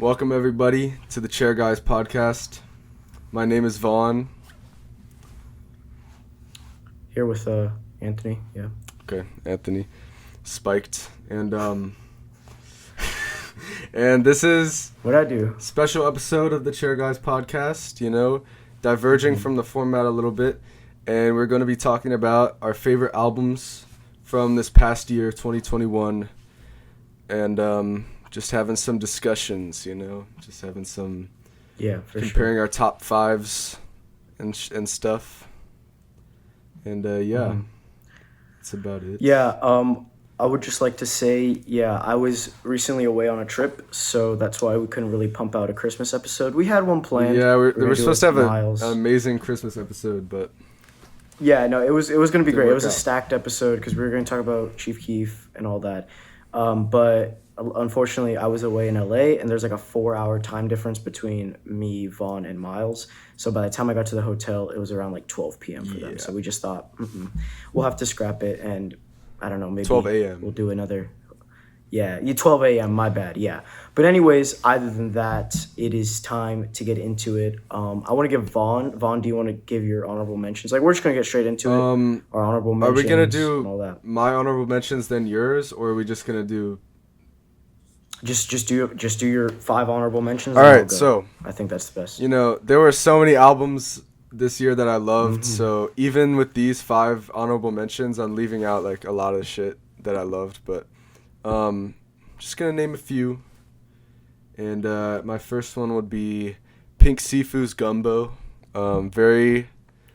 Welcome everybody to the Chair Guys podcast. My name is Vaughan. Here with Anthony, yeah. Okay, Anthony. Spiked. And and this is What'd I do? special episode of the Chair Guys podcast, diverging from the format a little bit. And we're going to be talking about our favorite albums from this past year, 2021. And just having some discussions, just having some comparing our top fives and stuff. And that's about it. I would just like to say, I was recently away on a trip, so that's why we couldn't really pump out a Christmas episode. We had one planned. Yeah, we're supposed to have an amazing Christmas episode, but it was going to be great. It was a out. stacked episode because we were going to talk about Chief Keef and all that. But unfortunately, I was away in LA, and there's like a 4-hour time difference between me, Vaughn, and Miles. So by the time I got to the hotel, it was around like 12 p.m. for them. So we just thought, we'll have to scrap it, and I don't know, maybe 12 a.m. we'll do another. 12 a.m., my bad, But anyways, other than that, it is time to get into it. I want to give Vaughn, do you want to give your honorable mentions? Like, we're just going to get straight into it. Our honorable mentions. Are we going to all that. do my honorable mentions, then yours, or are we just going to do... Just do your 5 honorable mentions. All right, so... I think that's the best. There were so many albums this year that I loved, so even with these 5 honorable mentions, I'm leaving out, like, a lot of the shit that I loved, but... just gonna name a few, and my first one would be Pink Sifu's Gumbo. Very,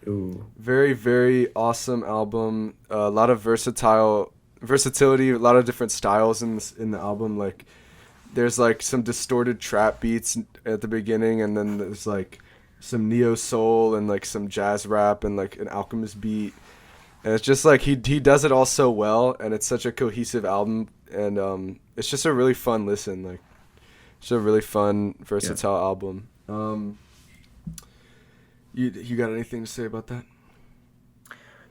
very awesome album. A lot of versatility, a lot of different styles in the album. Like, there's like some distorted trap beats at the beginning, and then there's like some neo soul and like some jazz rap and like an Alchemist beat. And it's just like he does it all so well, and it's such a cohesive album, and it's just a really fun listen. Like, it's a really fun, versatile album. You got anything to say about that?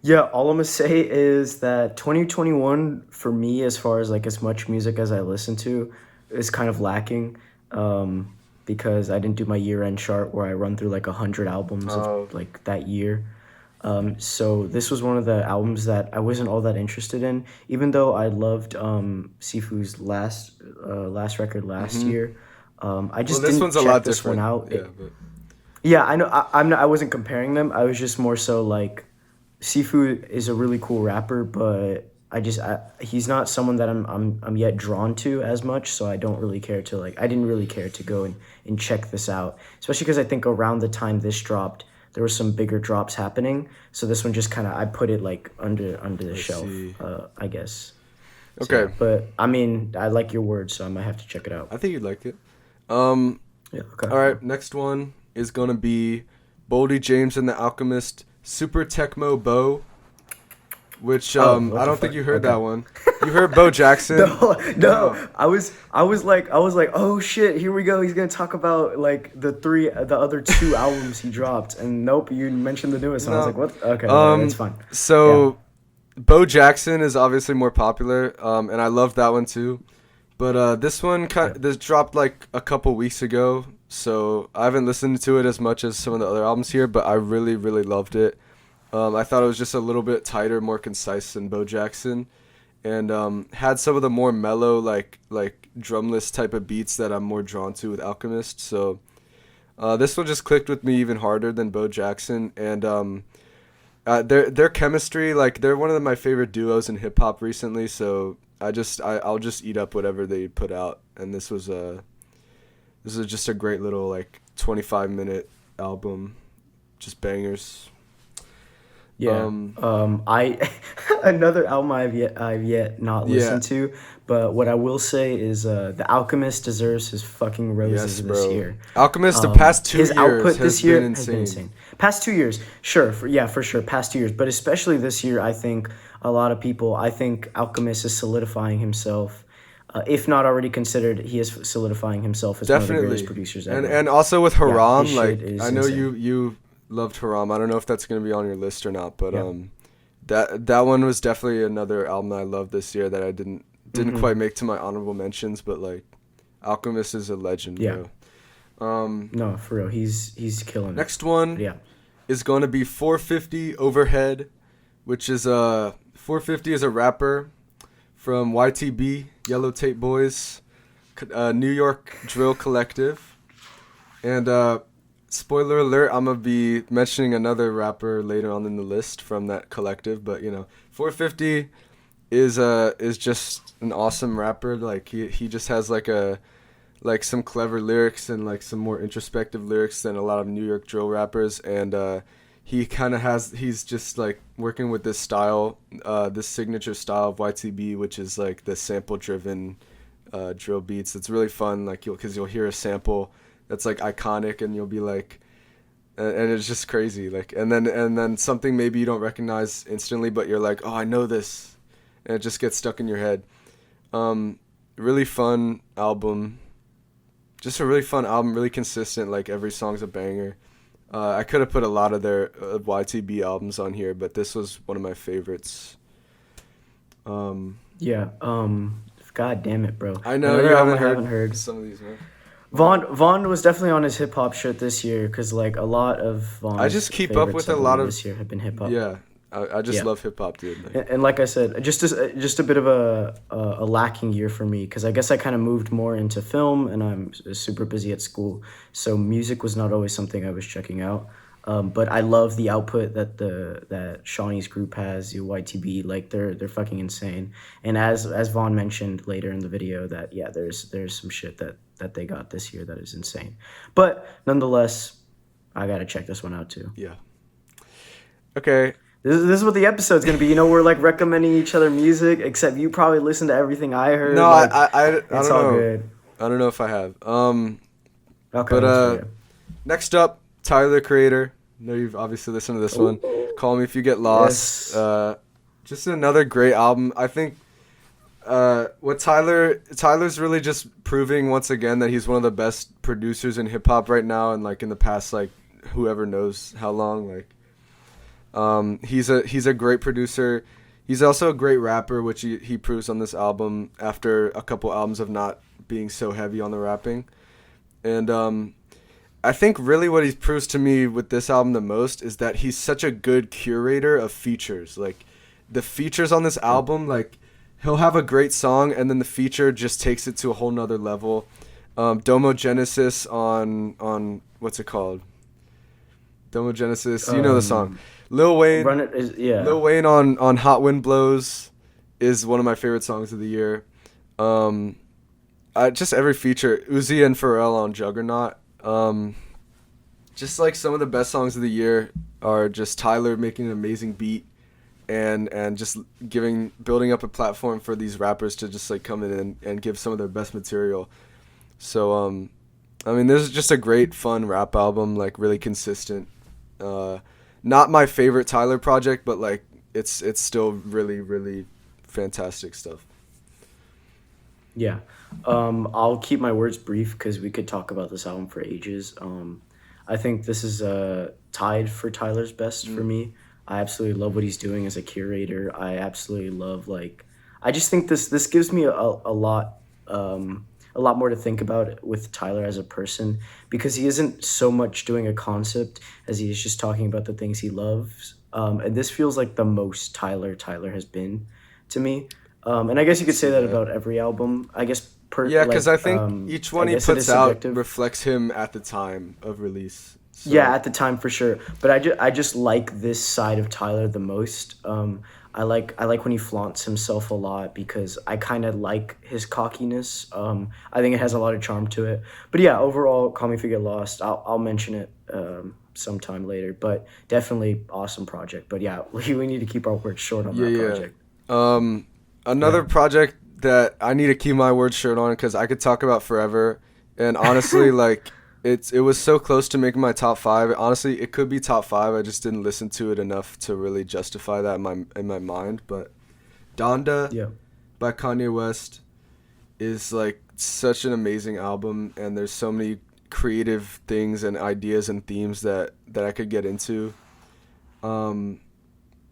Yeah, all I'm gonna say is that 2021 for me, as far as like as much music as I listen to, is kind of lacking. Because I didn't do my year-end chart where I run through like 100 albums of like that year. So this was one of the albums that I wasn't all that interested in, even though I loved Sifu's last record last year. I just didn't check this one out. I know. I wasn't comparing them. I was just more so like, Sifu is a really cool rapper, but he's not someone that I'm yet drawn to as much. So I don't really care to I didn't really care to go and check this out, especially because I think around the time this dropped, there were some bigger drops happening, so this one just kind of I put it like under the shelf, I guess. Okay, so, but I mean, I like your words, so I might have to check it out. I think you'd like it. Okay. All right, next one is gonna be Boldy James and the Alchemist, Super Tecmo Bo. Which I don't think you heard that one. You heard Bo Jackson? No. I was like, oh shit, here we go. He's gonna talk about like the other 2 albums he dropped, and nope, you mentioned the newest. And I was like, what? Okay, that's fine. So, Bo Jackson is obviously more popular, and I love that one too. But this one this dropped like a couple weeks ago, so I haven't listened to it as much as some of the other albums here. But I really, really loved it. I thought it was just a little bit tighter, more concise than Bo Jackson, and had some of the more mellow, like drumless type of beats that I'm more drawn to with Alchemist. So this one just clicked with me even harder than Bo Jackson, and their chemistry, like they're one of my favorite duos in hip hop recently. So I'll just eat up whatever they put out, and this was just a great little like 25-minute album, just bangers. I another album I've yet not listened to, but what I will say is The Alchemist deserves his fucking roses this year. Alchemist, the past 2 years, his output this year has been insane. Past 2 years, sure, for sure, past 2 years, but especially this year, I think Alchemist is solidifying himself. If not already considered, he is solidifying himself as one of the greatest producers ever. And also with Haram, I know insane. you loved Haram. I don't know if that's going to be on your list or not, but that one was definitely another album that I loved this year that I didn't quite make to my honorable mentions, but like Alchemist is a legend, Yeah. bro. Um, No, for real. He's killing it. Next one But yeah. is going to be 450 Overhead, which is 450 is a rapper from YTB, Yellow Tape Boys, New York Drill Collective. And spoiler alert, I'm going to be mentioning another rapper later on in the list from that collective, but 450 is just an awesome rapper. Like he just has like some clever lyrics and like some more introspective lyrics than a lot of New York drill rappers, and he's just like working with this style, this signature style of YTB, which is like the sample driven drill beats. It's really fun, like because you'll hear a sample that's like iconic, and you'll be like, and it's just crazy, like, and then something maybe you don't recognize instantly, but you're like, oh, I know this, and it just gets stuck in your head. Really fun album. Just a really fun album, really consistent. Like every song's a banger. I could have put a lot of their YTB albums on here, but this was one of my favorites. Yeah. God damn it, bro. I know Another you album haven't heard some of these, man. Vaughn was definitely on his hip hop shit this year because like a lot a Vaughn's I just keep up with a lot of this year have been hip hop. Yeah, I just love hip hop, dude. Like, And like I said, just a bit of a lacking year for me because I guess I kind of moved more into film and I'm super busy at school, so music was not always something I was checking out. But I love the output that Shawnee's group has, YTB, like they're fucking insane. And as Vaughn mentioned later in the video, that yeah, there's some shit that they got this year that is insane. But nonetheless, I gotta check this one out too. yeah. Okay. This is what the episode's gonna be. We're like recommending each other music, except you probably listen to everything I heard. No, like, I it's don't all know. good. I don't know if I have. Okay, But that's fair. next up, Tyler the Creator. I know you've obviously listened to this one. Call Me If You Get Lost. Yes. Just another great album. I think what Tyler's really just proving once again that he's one of the best producers in hip hop right now, and like in the past like whoever knows how long. Like he's a great producer. He's also a great rapper, which he proves on this album after a couple albums of not being so heavy on the rapping. And I think really what he proves to me with this album the most is that he's such a good curator of features. Like the features on this album, like he'll have a great song and then the feature just takes it to a whole nother level. Domo Genesis on what's it called? Domo Genesis, you know the song. Lil Wayne, Lil Wayne on Hot Wind Blows is one of my favorite songs of the year. Just every feature, Uzi and Pharrell on Juggernaut. Just like some of the best songs of the year are just Tyler making an amazing beat and just building up a platform for these rappers to just like come in and give some of their best material. So I mean, this is just a great fun rap album, like really consistent. Not my favorite Tyler project, but like it's still really, really fantastic stuff. Yeah. I'll keep my words brief because we could talk about this album for ages. I think this is tied for Tyler's best for me. I absolutely love what he's doing as a curator. I absolutely love I just think this gives me a lot more to think about with Tyler as a person because he isn't so much doing a concept as he is just talking about the things he loves. And this feels like the most Tyler has been to me. And I guess you could say that about every album. I guess because I think each one he puts out reflects him at the time of release. So. Yeah, at the time for sure. But I just like this side of Tyler the most. I like when he flaunts himself a lot because I kind of like his cockiness. I think it has a lot of charm to it. But yeah, overall, Call Me If You Get Lost. I'll mention it sometime later. But definitely awesome project. But yeah, we need to keep our words short on that project. Another project that I need to keep my words short on because I could talk about forever. And honestly, like it was so close to making my top 5. Honestly, it could be top 5. I just didn't listen to it enough to really justify that in my mind. But Donda by Kanye West is like such an amazing album, and there's so many creative things and ideas and themes that I could get into.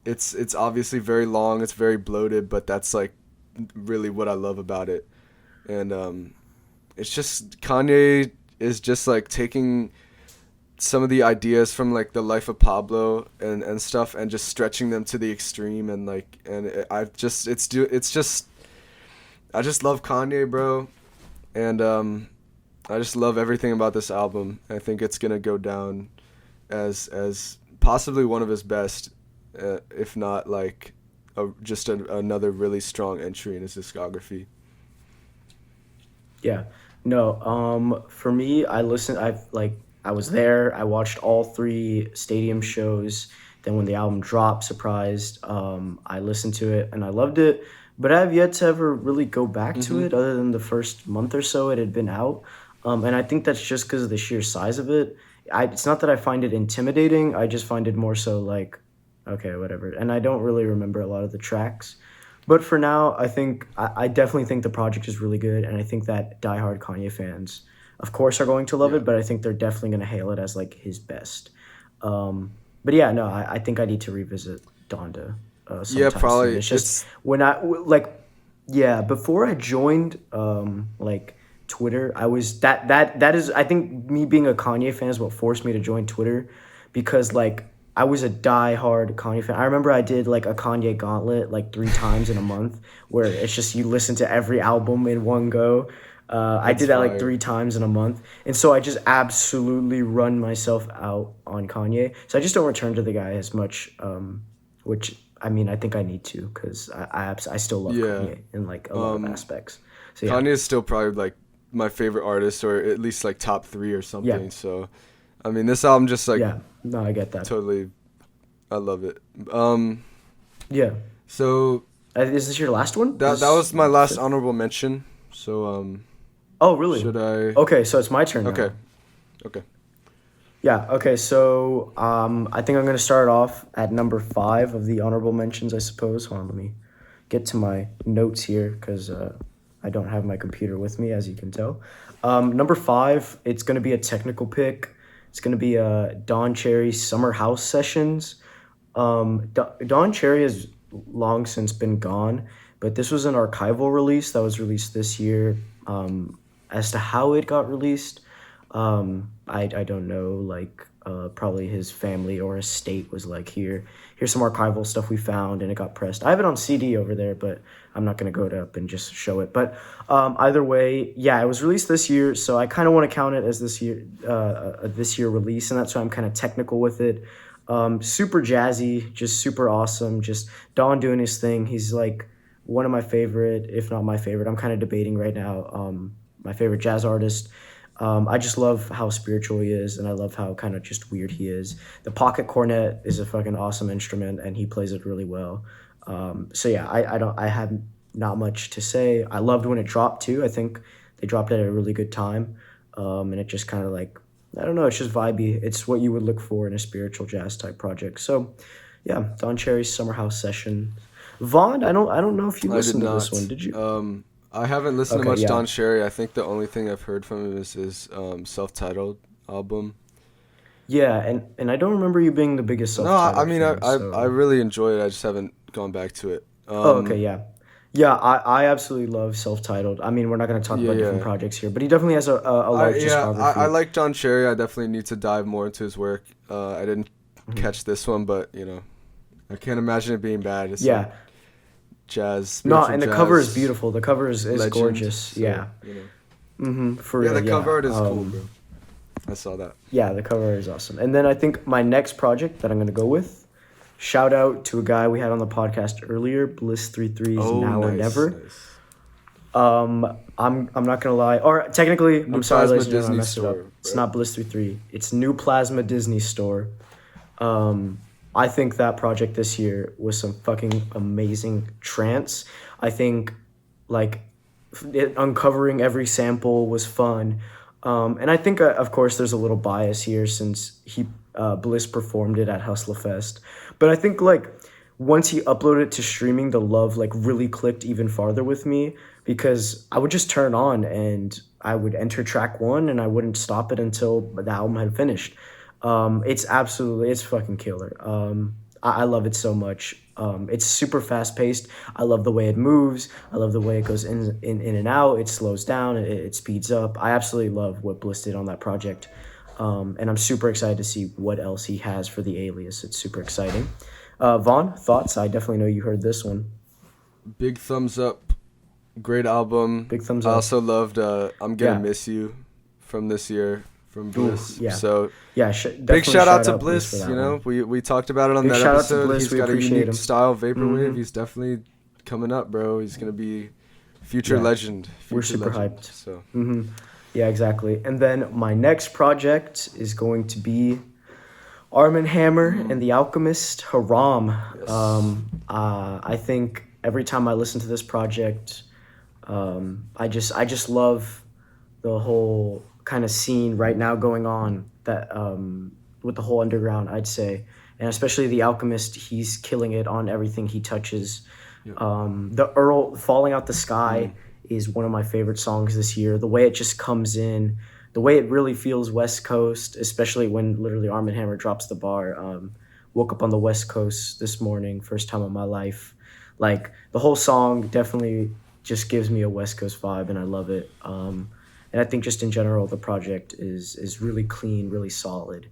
It's obviously very long, it's very bloated, but that's like really what I love about it. And it's just Kanye is just like taking some of the ideas from like the life of Pablo and stuff and just stretching them to the extreme and like and it's just I just love Kanye, bro, and I just love everything about this album. I think it's gonna go down as possibly one of his best, if not like another really strong entry in his discography. Yeah. No, for me, I was there. I watched all three stadium shows. Then when the album dropped, surprised, I listened to it and I loved it. But I have yet to ever really go back to Mm-hmm. it other than the first month or so it had been out. And I think that's just because of the sheer size of it. It's not that I find it intimidating. I just find it more so like, okay, whatever. And I don't really remember a lot of the tracks. But for now, I definitely think the project is really good, and I think that diehard Kanye fans, of course, are going to love Yeah. it. But I think they're definitely going to hail it as like his best. But yeah, no, I think I need to revisit Donda Yeah, sometime soon. probably. It's just It's when like yeah, before I joined like Twitter, I was that is I think me being a Kanye fan is what forced me to join Twitter because like I was a die-hard Kanye fan. I remember I did like a Kanye gauntlet like 3 times in a month where it's just you listen to every album in one go. I that's did that like fire. 3 times in a month. And so I just absolutely run myself out on Kanye. So I just don't return to the guy as much, which I mean, I think I need to because I still love Yeah. Kanye in like a lot of Um aspects. So yeah, Kanye is still probably like my favorite artist, or at least like top three or yeah, something. So, I mean, this album just like yeah. No, I get that. totally, I love it. Um, Yeah. so Is this your last one? that This was my last fifth? honorable mention. So, Oh, really? should I? Okay, so it's my turn Okay, now. okay. Yeah, okay, so I think I'm gonna start off at number 5 of the honorable mentions, I suppose. Hold on, let me get to my notes here because I don't have my computer with me, as you can tell. Number 5, it's gonna be a technical pick. It's gonna be Don Cherry Summer House Sessions. Don Cherry has long since been gone, but this was an archival release that was released this year. As to how it got released, I don't know. Like probably his family or his state was like, here's some archival stuff we found, and it got pressed. I have it on CD over there, but I'm not gonna go it up and just show it. But either way, yeah, it was released this year, so I kind of want to count it as this year release, and that's why I'm kind of technical with it. Super jazzy, just super awesome. Just Don doing his thing. He's like one of my favorite, if not my favorite. I'm kind of debating right now. My favorite jazz artist. I just love how spiritual he is, and I love how kind of just weird he is. The pocket cornet is a fucking awesome instrument, and he plays it really well. So yeah, I have not much to say. I loved when it dropped too. I think they dropped it at a really good time, and it just kind of like I don't know. It's just vibey. It's what you would look for in a spiritual jazz type project. So yeah, Don Cherry's Summer House Session. Vaughn, I don't know if you I did listened to this one. not. Did you? I haven't listened to Okay, much yeah. Don Cherry. I think the only thing I've heard from him is his self-titled album. Yeah, and I don't remember you being the biggest No, I self-titled mean fan, I so really enjoy it. I just haven't gone back to it. oh, okay, yeah. Yeah, I absolutely love self-titled. I mean, we're not going to talk Yeah, about different yeah. projects here, but he definitely has a I large yeah, I discography. like Don Cherry. I definitely need to dive more into his work. I didn't Mhm. catch this one, but I can't imagine it being bad. It's like Yeah. jazz, No, spiritual and the cover is jazz beautiful. The cover is legend. gorgeous. So Yeah. For yeah, real, the cover yeah. art is cool, bro. I saw that. Yeah, the cover is awesome. And then I think my next project that I'm going to go with, shout out to a guy we had on the podcast earlier, Bliss 33's Oh, Now or nice, Never. nice. I'm not gonna lie. Or technically, New I'm sorry, Plasma ladies and gentlemen, I Disney messed it up. store, It's right? not Bliss 33. It's New Plasma Disney Store. I think that project this year was some fucking amazing trance. I think like uncovering every sample was fun. And I think, of course, there's a little bias here since Bliss performed it at Hustler Fest. But I think like once he uploaded it to streaming, the love like really clicked even farther with me because I would just turn on and I would enter track 1 and I wouldn't stop it until the album had finished. It's fucking killer. I love it so much. It's super fast paced. I love the way it moves. I love the way it goes in and out. It slows down. It speeds up. I absolutely love what Bliss did on that project. And I'm super excited to see what else he has for the Alias. It's super exciting. Vaughn, thoughts? I definitely know you heard this one. Big thumbs up. Great album. Big thumbs I up. also loved I'm Gonna Yeah. Miss You from this year from Ooh, Bliss. yeah. So Yeah, big definitely shout out to Bliss for Bliss. that You know, one. we talked about it on Big that shout out to episode. Bliss. He's We got a appreciate unique him. style, vaporwave. Hmm. He's definitely coming up, bro. He's gonna be future Yeah, legend. we're Future super legend. hyped. So Hmm. Yeah, exactly. And then my next project is going to be Arm& and Hammer and the Alchemist, Haram. yes. I think every time I listen to this project, I just love the whole kind of scene right now going on that with the whole underground, I'd say, and especially the Alchemist. He's killing it on everything he touches. Yep. The Earl falling out the Mm. sky is one of my favorite songs this year. The way it just comes in, the way it really feels West Coast, especially when literally Arm& and Hammer drops the bar. Woke up on the West Coast this morning, first time of my life. Like the whole song definitely just gives me a West Coast vibe, and I love it. And I think just in general, the project is really clean, really solid.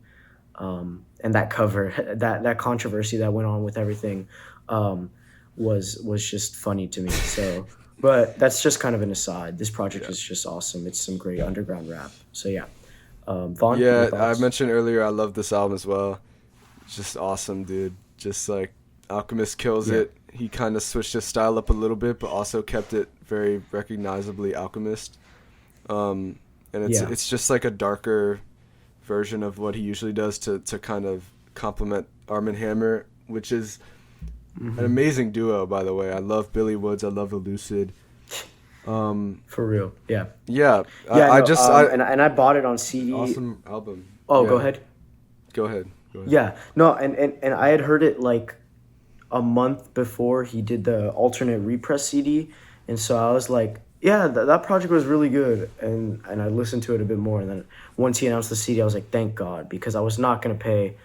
And that cover, that controversy that went on with everything, um, was just funny to me. So, but that's just kind of an aside. This project Yeah. is just awesome. It's some great underground rap. So yeah, Vaughn, your Yeah, I thoughts? mentioned earlier I love this album as well. It's just awesome, dude. Just like Alchemist kills Yeah, it. He kind of switched his style up a little bit, but also kept it very recognizably Alchemist. Um, and it's yeah, it's just like a darker version of what he usually does to kind of complement Arm& and Hammer, which is an hmm, amazing duo, by the way. I love Billy Woods. I love Elucid. Um, for real. Yeah, yeah, yeah. I No, just I and I bought it on CD. awesome album. Oh, go Yeah, ahead. go ahead. Go ahead. Yeah, no, and I had heard it like a month before he did the alternate repress CD, and so I was like, yeah, that project was really good, and I listened to it a bit more, and then once he announced the CD, I was like, thank God, because I was not gonna pay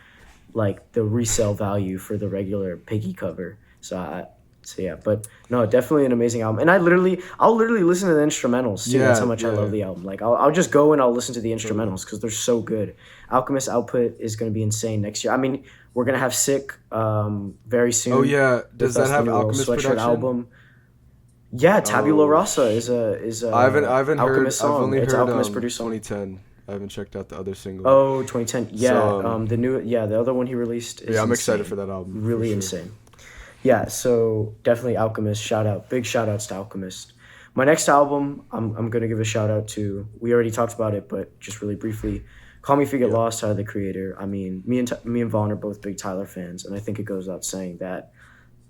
like the resale value for the regular Piggy cover. So yeah, but no, definitely an amazing album. And I'll literally listen to the instrumentals too. That's how Yeah, much I love yeah, the album. Like I'll just go and I'll listen to the totally. instrumentals because they're so good. Alchemist output is going to be insane next year. I mean, we're gonna have Sick very Oh soon yeah, with does that that's the have new Earl Alchemist Sweatshirt production? album. Yeah, Tabula Oh, Rasa is I haven't heard. Alchemist I've song. only It's heard Alchemist produced song. 2010. I haven't checked out the other single. Oh, 2010. Yeah, So the other one he released yeah, is I'm excited for insane. that album for Really sure. insane. Yeah, so definitely Alchemist. Shout out, big shout outs to Alchemist. My next album, I'm gonna give a shout out to. We already talked about it, but just really briefly, "Call Me If You Get Yeah, Lost" Tyler the Creator. I mean, me and Vaughn are both big Tyler fans, and I think it goes without saying that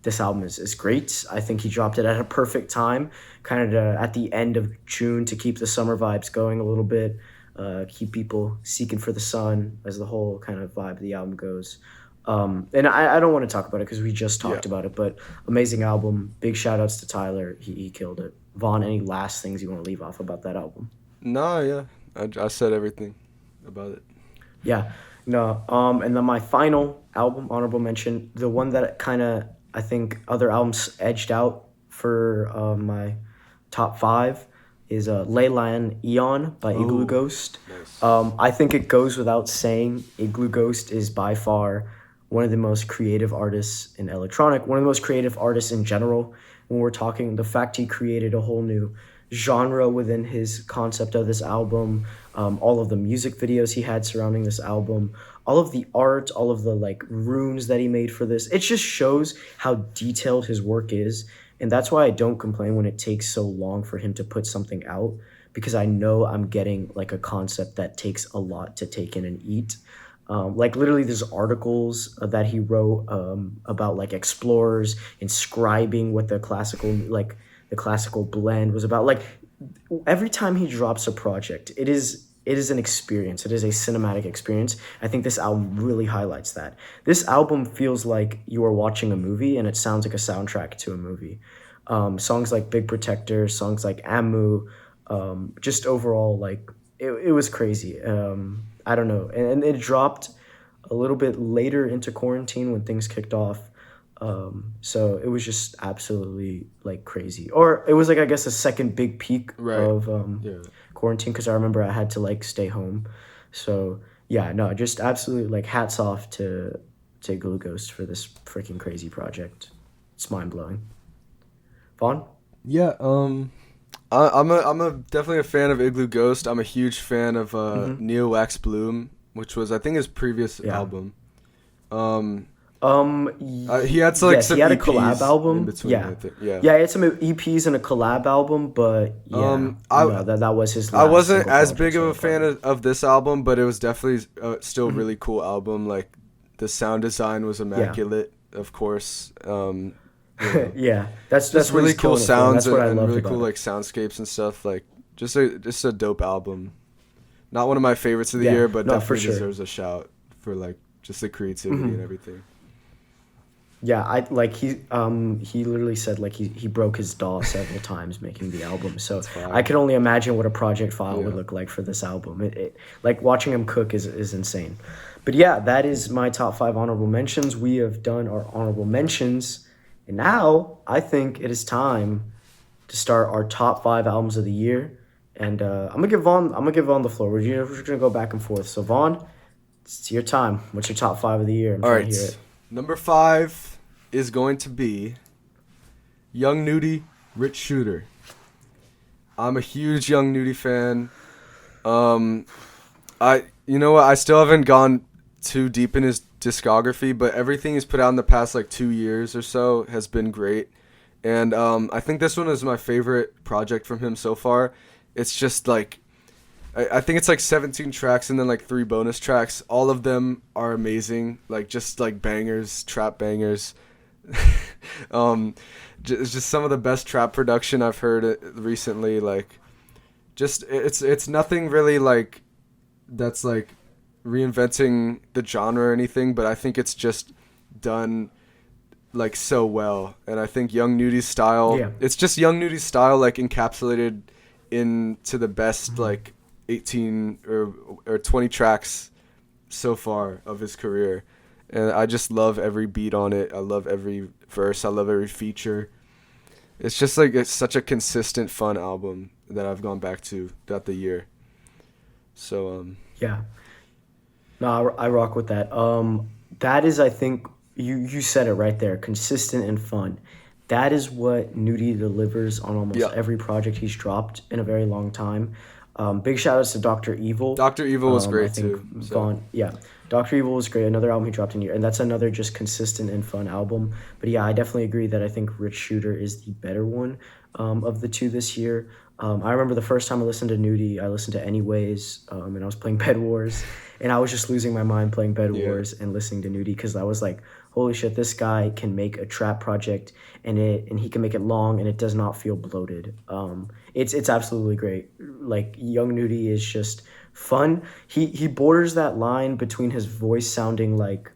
this album is great. I think he dropped it at a perfect time, kind of at the end of June to keep the summer vibes going a little bit, keep people seeking for the sun as the whole kind of vibe of the album goes. And I don't want to talk about it because we just yeah. talked about it, but amazing album. Big shout outs to Tyler. He killed it. Vaughn, any last things you want to leave off about that album? Nah, yeah. I said everything about it. Yeah, no. And then my final album, honorable mention, the one that kind of I think other albums edged out for my top five is Leyland Eon by Igloo Oh, Ghost. nice. I think it goes without saying, Igloo Ghost is by far one of the most creative artists in electronic, one of the most creative artists in general. When we're talking, the fact he created a whole new genre within his concept of this album, all of the music videos he had surrounding this album, all of the art, all of the like runes that he made for this. It just shows how detailed his work is. And that's why I don't complain when it takes so long for him to put something out because I know I'm getting like a concept that takes a lot to take in and eat. Like literally, there's articles that he wrote about like explorers inscribing what the classical blend was about. Like every time he drops a project, it is an experience. It is a cinematic experience. I think this album really highlights that. This album feels like you are watching a movie, and it sounds like a soundtrack to a movie. Songs like Big Protector, songs like Amu, just overall like it was crazy. I don't know, and it dropped a little bit later into quarantine when things kicked off. So it was just absolutely like crazy. Or it was like I guess a second big peak Right. of Yeah. quarantine because I remember I had to like stay home. So yeah, no, just absolutely like hats off to Glue Ghost for this freaking crazy project. It's mind blowing. Vaughn? Yeah. I'm a definitely a fan of Igloo Ghost. I'm a huge fan of Mm-hmm. Neo Wax Bloom, which was I think his previous Yeah. album. Um, he had like Yes, he some had a collab EPs in album. between. Yeah, I think. Yeah. yeah, he had some EPs and a collab album, but yeah, Um, no, I that was his I last wasn't single as project, big of solo a fan project. of this album, but it was definitely still a Hmm. really cool album. Like the sound design was Yeah, immaculate, of course. You know, yeah, just that's what really he's cool killing it for, and sounds that's what I and loved really cool about it. like soundscapes and stuff. Like just a dope album. Not one of my favorites of the Yeah, year, but no, for definitely sure. deserves a shout for like just the creativity and Hmm. everything. Yeah, I like he literally said like he broke his DAW several times making the album. So That's I fire. could only imagine what a project file would Yeah. look like for this album. Like watching him cook is insane. But yeah, that is my top five honorable mentions. We have done our honorable mentions, and now I think it is time to start our top five albums of the year. And I'm gonna give Vaughn the floor. We're gonna go back and forth. So Vaughn, it's your time. What's your top five of the year? I'm All trying to hear right. it. Number 5 is going to be Young Nudie, Rich Shooter. I'm a huge Young Nudie fan. Um, you know what? I still haven't gone too deep in his discography, but everything he's put out in the past like 2 years or so has been great. And I think this one is my favorite project from him so far. It's just like I think it's like 17 tracks and then like 3 bonus tracks. All of them are amazing, like just like bangers, trap bangers. um, it's just some of the best trap production I've heard recently. Like, just it's nothing really like that's like reinventing the genre or anything, but I think it's just done like so well. And I think Young Nudie's style, Yeah. it's just Young Nudie's style like encapsulated into the best like 18 or 20 tracks so far of his career. And I just love every beat on it. I love every verse. I love every feature. It's just like it's such a consistent fun album that I've gone back to throughout the year. So Yeah. No, I rock with that. That is, I think, you said it right there. Consistent and fun. That is what Nudie delivers on almost yeah. every project he's dropped in a very long time. Big shout outs to Doctor Evil. Dr. Evil was I great think too. So Vaughn, yeah, Doctor Evil was great. Another album he dropped in here, and that's another just consistent and fun album. But yeah, I definitely agree that I think Rich Shooter is the better one of the two this year. I remember the first time I listened to Nudie, I listened to Anyways, and I was playing Bed Wars, and I was just losing my mind playing Bed yeah. Wars and listening to Nudie because I was like, holy shit, this guy can make a trap project and he can make it long and it does not feel bloated. It's absolutely great. Like Young Nudie is just fun. He borders that line between his voice sounding like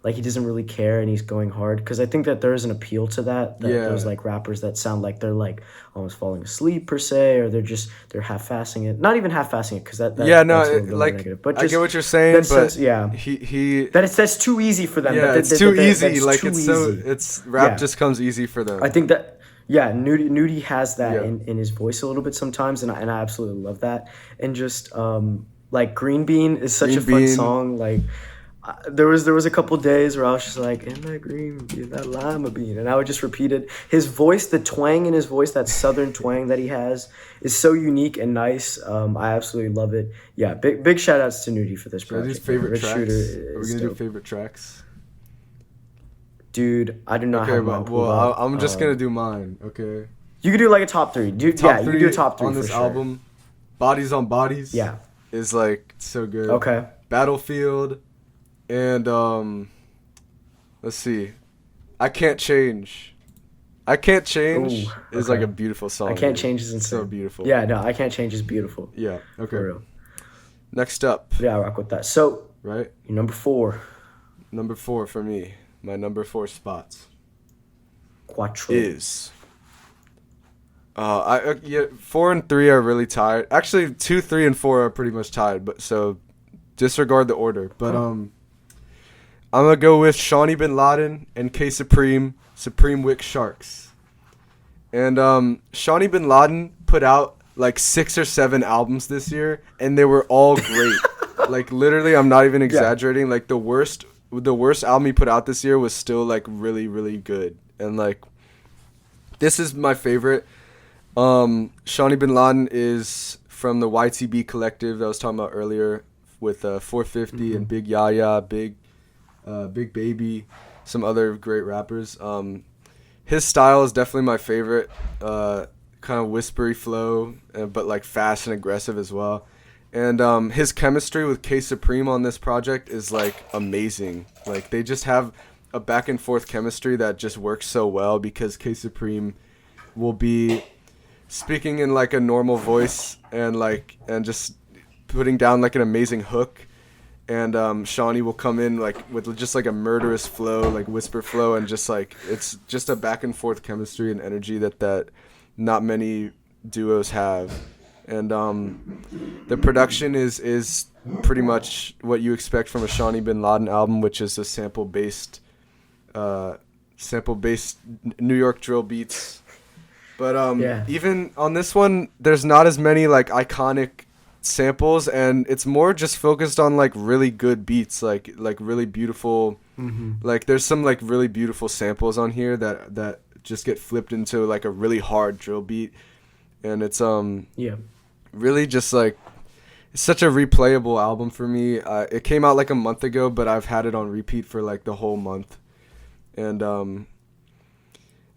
he doesn't really care and he's going hard because I think that there is an appeal to that those Yeah. like rappers that sound like they're like almost falling asleep per se or they're half-assing it, not even half-assing it because Yeah, no, that's a little bit more like negative, but I get just what you're saying, that but sense, yeah, he that's too easy for them, yeah, it's too easy. that's Like too it's so easy. it's rap Yeah, just comes easy for I them. think that yeah, Nudie has that Yeah. in his voice a little bit sometimes, and I absolutely love that. And just like Green Bean is such a Green fun Bean. song. Like there was a couple days where I was just like, in that green bean, that lima bean, and I would just repeat it. His voice, the twang in his voice, that southern twang that he has, is so unique and nice. I absolutely love it. Yeah, big shout outs to Nudie for this Should I do project, man. favorite Rich Shooter tracks? Are we is gonna do dope, favorite tracks? dude. I do not Okay, have mine but pulled well, up. I'm just gonna do mine. Okay. You could do like a top three. Yeah, Top you could do a three top three on for this sure. album. Bodies on Bodies Yeah. is like so good. Okay. Battlefield and let's see. I Can't Change. I Can't Change Ooh, is like okay. a beautiful song. I Can't dude. Change is It's so insane. beautiful. Yeah, no, I Can't Change is beautiful. Yeah. For Okay. real. Next up, Yeah, I rock with that. So, right? your number four, Number 4 for me. My number 4 spots Quattro. is yeah, 4 and 3 are really tied. Actually, 2, 3, and 4 are pretty much tied. But so disregard the order. But I'm gonna go with Shawnee Bin Laden and K Supreme, Supreme Wick Sharks. And Shawnee Bin Laden put out like 6 or 7 albums this year, and they were all great. Like literally, I'm not even exaggerating. Like the worst album he put out this year was still like really, really good. And like, this is my favorite. Shawnee Bin Laden is from the YTB collective that I was talking about earlier with 450 and Big Yaya, Big Baby, some other great rappers. His style is definitely my favorite. Kind of whispery flow, but like fast and aggressive as well. And his chemistry with K Supreme on this project is like amazing. Like they just have a back and forth chemistry that just works so well because K Supreme will be speaking in like a normal voice and just putting down like an amazing hook. And Shawnee will come in like with just like a murderous flow, like whisper flow, and just like it's just a back and forth chemistry and energy that not many duos have. And the production is pretty much what you expect from a Shawnee Bin Laden album, which is a sample based New York drill beats. But even on this one, there's not as many like iconic samples, and it's more just focused on like really good beats, like really beautiful. Like there's some like really beautiful samples on here that just get flipped into like a really hard drill beat, and it's really just like it's such a replayable album for me. It came out like a month ago, but I've had it on repeat for like the whole month, and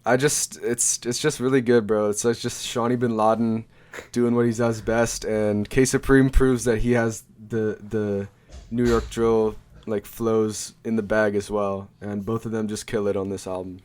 it's just really good, bro. It's like just Shawnee Bin Laden doing what he does best, and K Supreme proves that he has the New York drill like flows in the bag as well, and both of them just kill it on this album.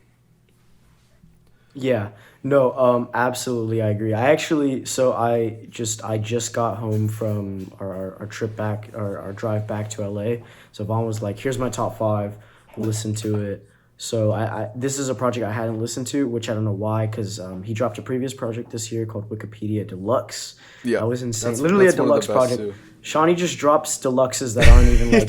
Yeah, no, absolutely, I agree. I just got home from our trip back, our drive back to LA. So Vaughn was like, "Here's my top 5. Listen to it." So this is a project I hadn't listened to, which I don't know why, because he dropped a previous project this year called Wikipedia Deluxe. Yeah, that was insane. Literally a deluxe project. Too. Shawnee just drops deluxes that aren't even like.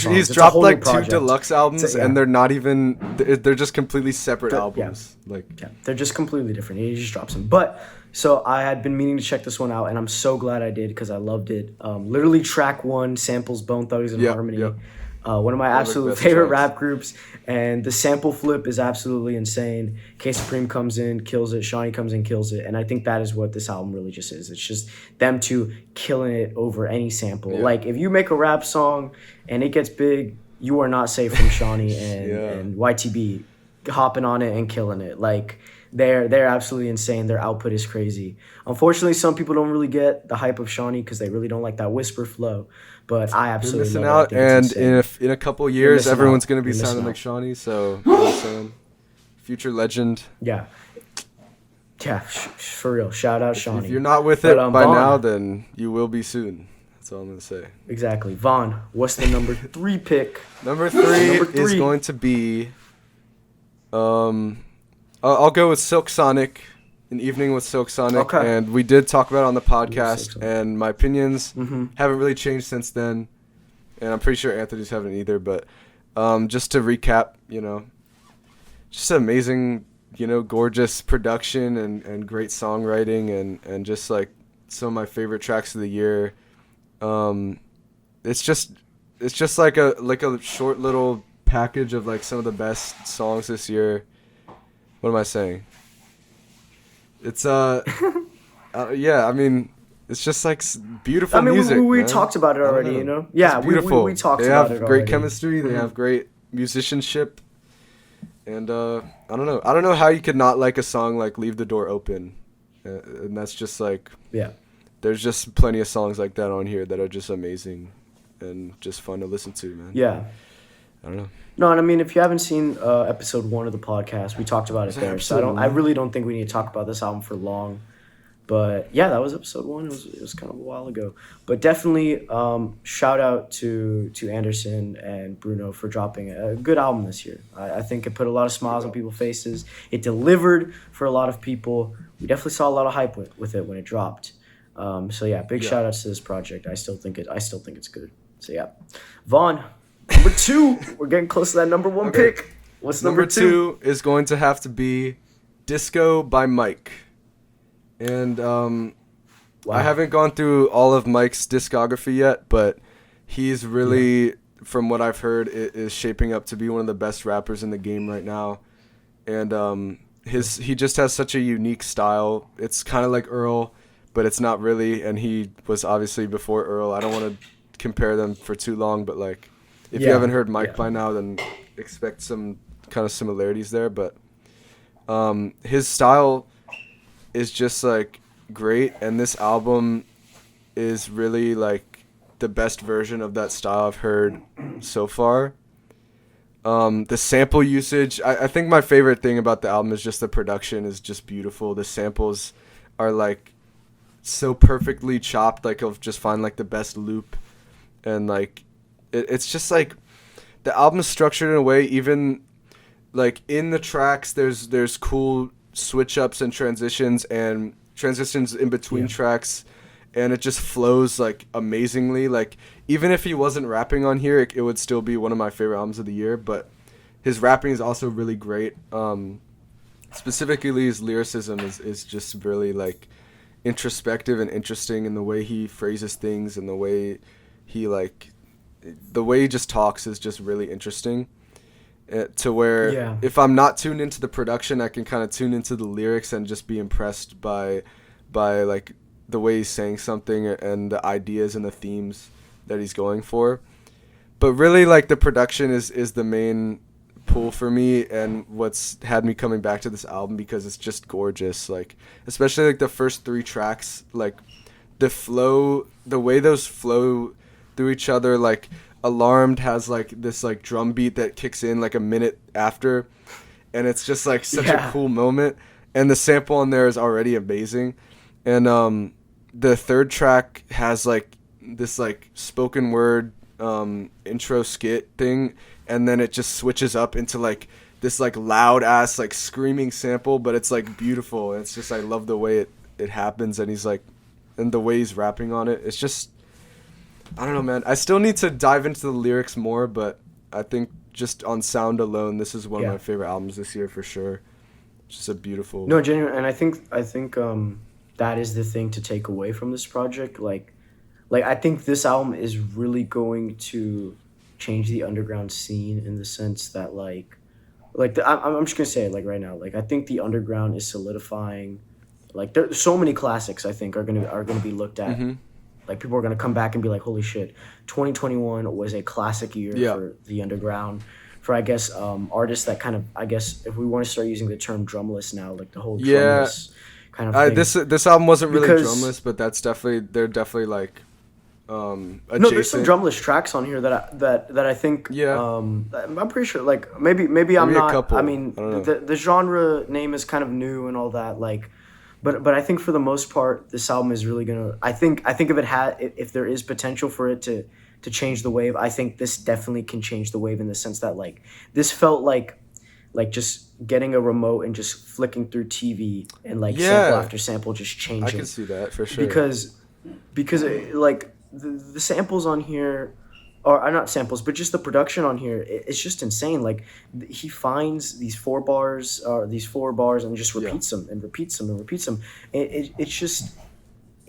He's dropped like 2 deluxe albums, and they're not even. They're just completely separate albums. Yeah. They're just completely different. He just drops them. But so I had been meaning to check this one out, and I'm so glad I did because I loved it. Literally, track 1 samples Bone Thugs and Harmony. Yep. One of my absolute favorite rap groups, and the sample flip is absolutely insane. K Supreme comes in, kills it. Shawnee comes in, kills it, and I think that is what this album really just is. It's just them two killing it over any sample. Yeah. Like if you make a rap song and it gets big, you are not safe from Shawnee and YTB hopping on it and killing it. Like they're absolutely insane. Their output is crazy. Unfortunately, some people don't really get the hype of Shawnee because they really don't like that whisper flow. But I absolutely love it. And in a couple of years, everyone's going to be sounding like Shawnee. So, you know what I'm saying? Future legend. Yeah. Yeah, for real. Shout out Shawnee. If you're not with it by Vaughn, now, then you will be soon. That's all I'm going to say. Exactly. Vaughn, what's the number 3 pick? Number three is going to be... I'll go with Silk Sonic. An Evening with Silk Sonic, and we did talk about it on the podcast, and my opinions haven't really changed since then, and I'm pretty sure Anthony's haven't either, but just to recap, just amazing, gorgeous production and great songwriting and just like some of my favorite tracks of the year. It's just like a short little package of like some of the best songs this year. What am I saying? It's I mean, it's just like beautiful music. We talked about it already, Yeah, it's beautiful. We talked about it already. They have great chemistry. They have great musicianship, and I don't know how you could not like a song like "Leave the Door Open," and that's just like There's just plenty of songs like that on here that are just amazing, and just fun to listen to, man. Yeah. I don't know. No, and I mean, if you haven't seen episode 1 of the podcast, we talked about it there. So I really don't think we need to talk about this album for long. But yeah, that was episode 1. It was kind of a while ago. But definitely shout out to Anderson and Bruno for dropping a good album this year. I think it put a lot of smiles on people's faces. It delivered for a lot of people. We definitely saw a lot of hype with it when it dropped. So yeah, big shout outs to this project. I still think it's good. So yeah, Vaughn. Number two, we're getting close to that number one Okay. pick. What's Number number two? two is going to have to be Disco by Mike. And I Wow. haven't gone through all of Mike's discography yet, but he's Yeah. really, from what I've heard, is shaping up to be one of the best rappers in the game right now. And he just has such a unique style. It's kind of like Earl, but it's not really. And he was obviously before Earl. I don't want to compare them for too long, but like, if you Yeah. haven't heard Mike Yeah. by now, then expect some kind of similarities there. But his style is just like great, and this album is really like the best version of that style I've heard so far. The sample usage, I think my favorite thing about the album is just the production is just beautiful. The samples are like so perfectly chopped, like I'll just find like the best loop, and like it's just like the album is structured in a way, even like in the tracks there's cool switch ups and transitions in between Yeah. tracks, and it just flows like amazingly. Like even if he wasn't rapping on here, it would still be one of my favorite albums of the year. But his rapping is also really great. Specifically his lyricism is just really like introspective and interesting, in the way he phrases things, and the way he just talks is just really interesting. To where Yeah. if I'm not tuned into the production, I can kind of tune into the lyrics and just be impressed by like the way he's saying something and the ideas and the themes that he's going for. But really, like, the production is the main pull for me, and what's had me coming back to this album, because it's just gorgeous. Like, especially like the first three tracks, like the flow, the way those flow through each other. Like Alarmed has like this like drum beat that kicks in like a minute after, and it's just like such a Yeah. cool moment. And the sample on there is already amazing. And the third track has like this like spoken word intro skit thing, and then it just switches up into like this like loud ass like screaming sample, but it's like beautiful, and it's just, I love the way it happens, and he's like, and the way he's rapping on it, it's just, I don't know, man. I still need to dive into the lyrics more, but I think just on sound alone, this is one Yeah. of my favorite albums this year for sure. Just a beautiful. No, genuine, and I think that is the thing to take away from this project. Like I think this album is really going to change the underground scene, in the sense that I'm just gonna say it like right now. Like I think the underground is solidifying. Like there's so many classics I think are gonna be looked at. Mhm. Like people are gonna come back and be like, holy shit, 2021 was a classic year Yeah. for the underground. For I guess artists that kind of, I guess if we want to start using the term drumless now, like the whole Yeah. drumless kind of thing. This album wasn't really Because- drumless, but they're definitely like adjacent. No, there's some drumless tracks on here that I think. Yeah. I'm pretty sure. Like maybe I'm Maybe a not. couple. I mean, I don't know. the genre name is kind of new and all that. Like, but I think for the most part, this album is really gonna. I think if there is potential for it to change the wave, I think this definitely can change the wave, in the sense that like this felt like just getting a remote and just flicking through TV, and like sample Yeah. after sample just changing. I can see that for sure. because like the samples on here are not samples, but just the production on here, it's just insane. Like he finds these four bars and just repeats them and repeats them and repeats them. It's just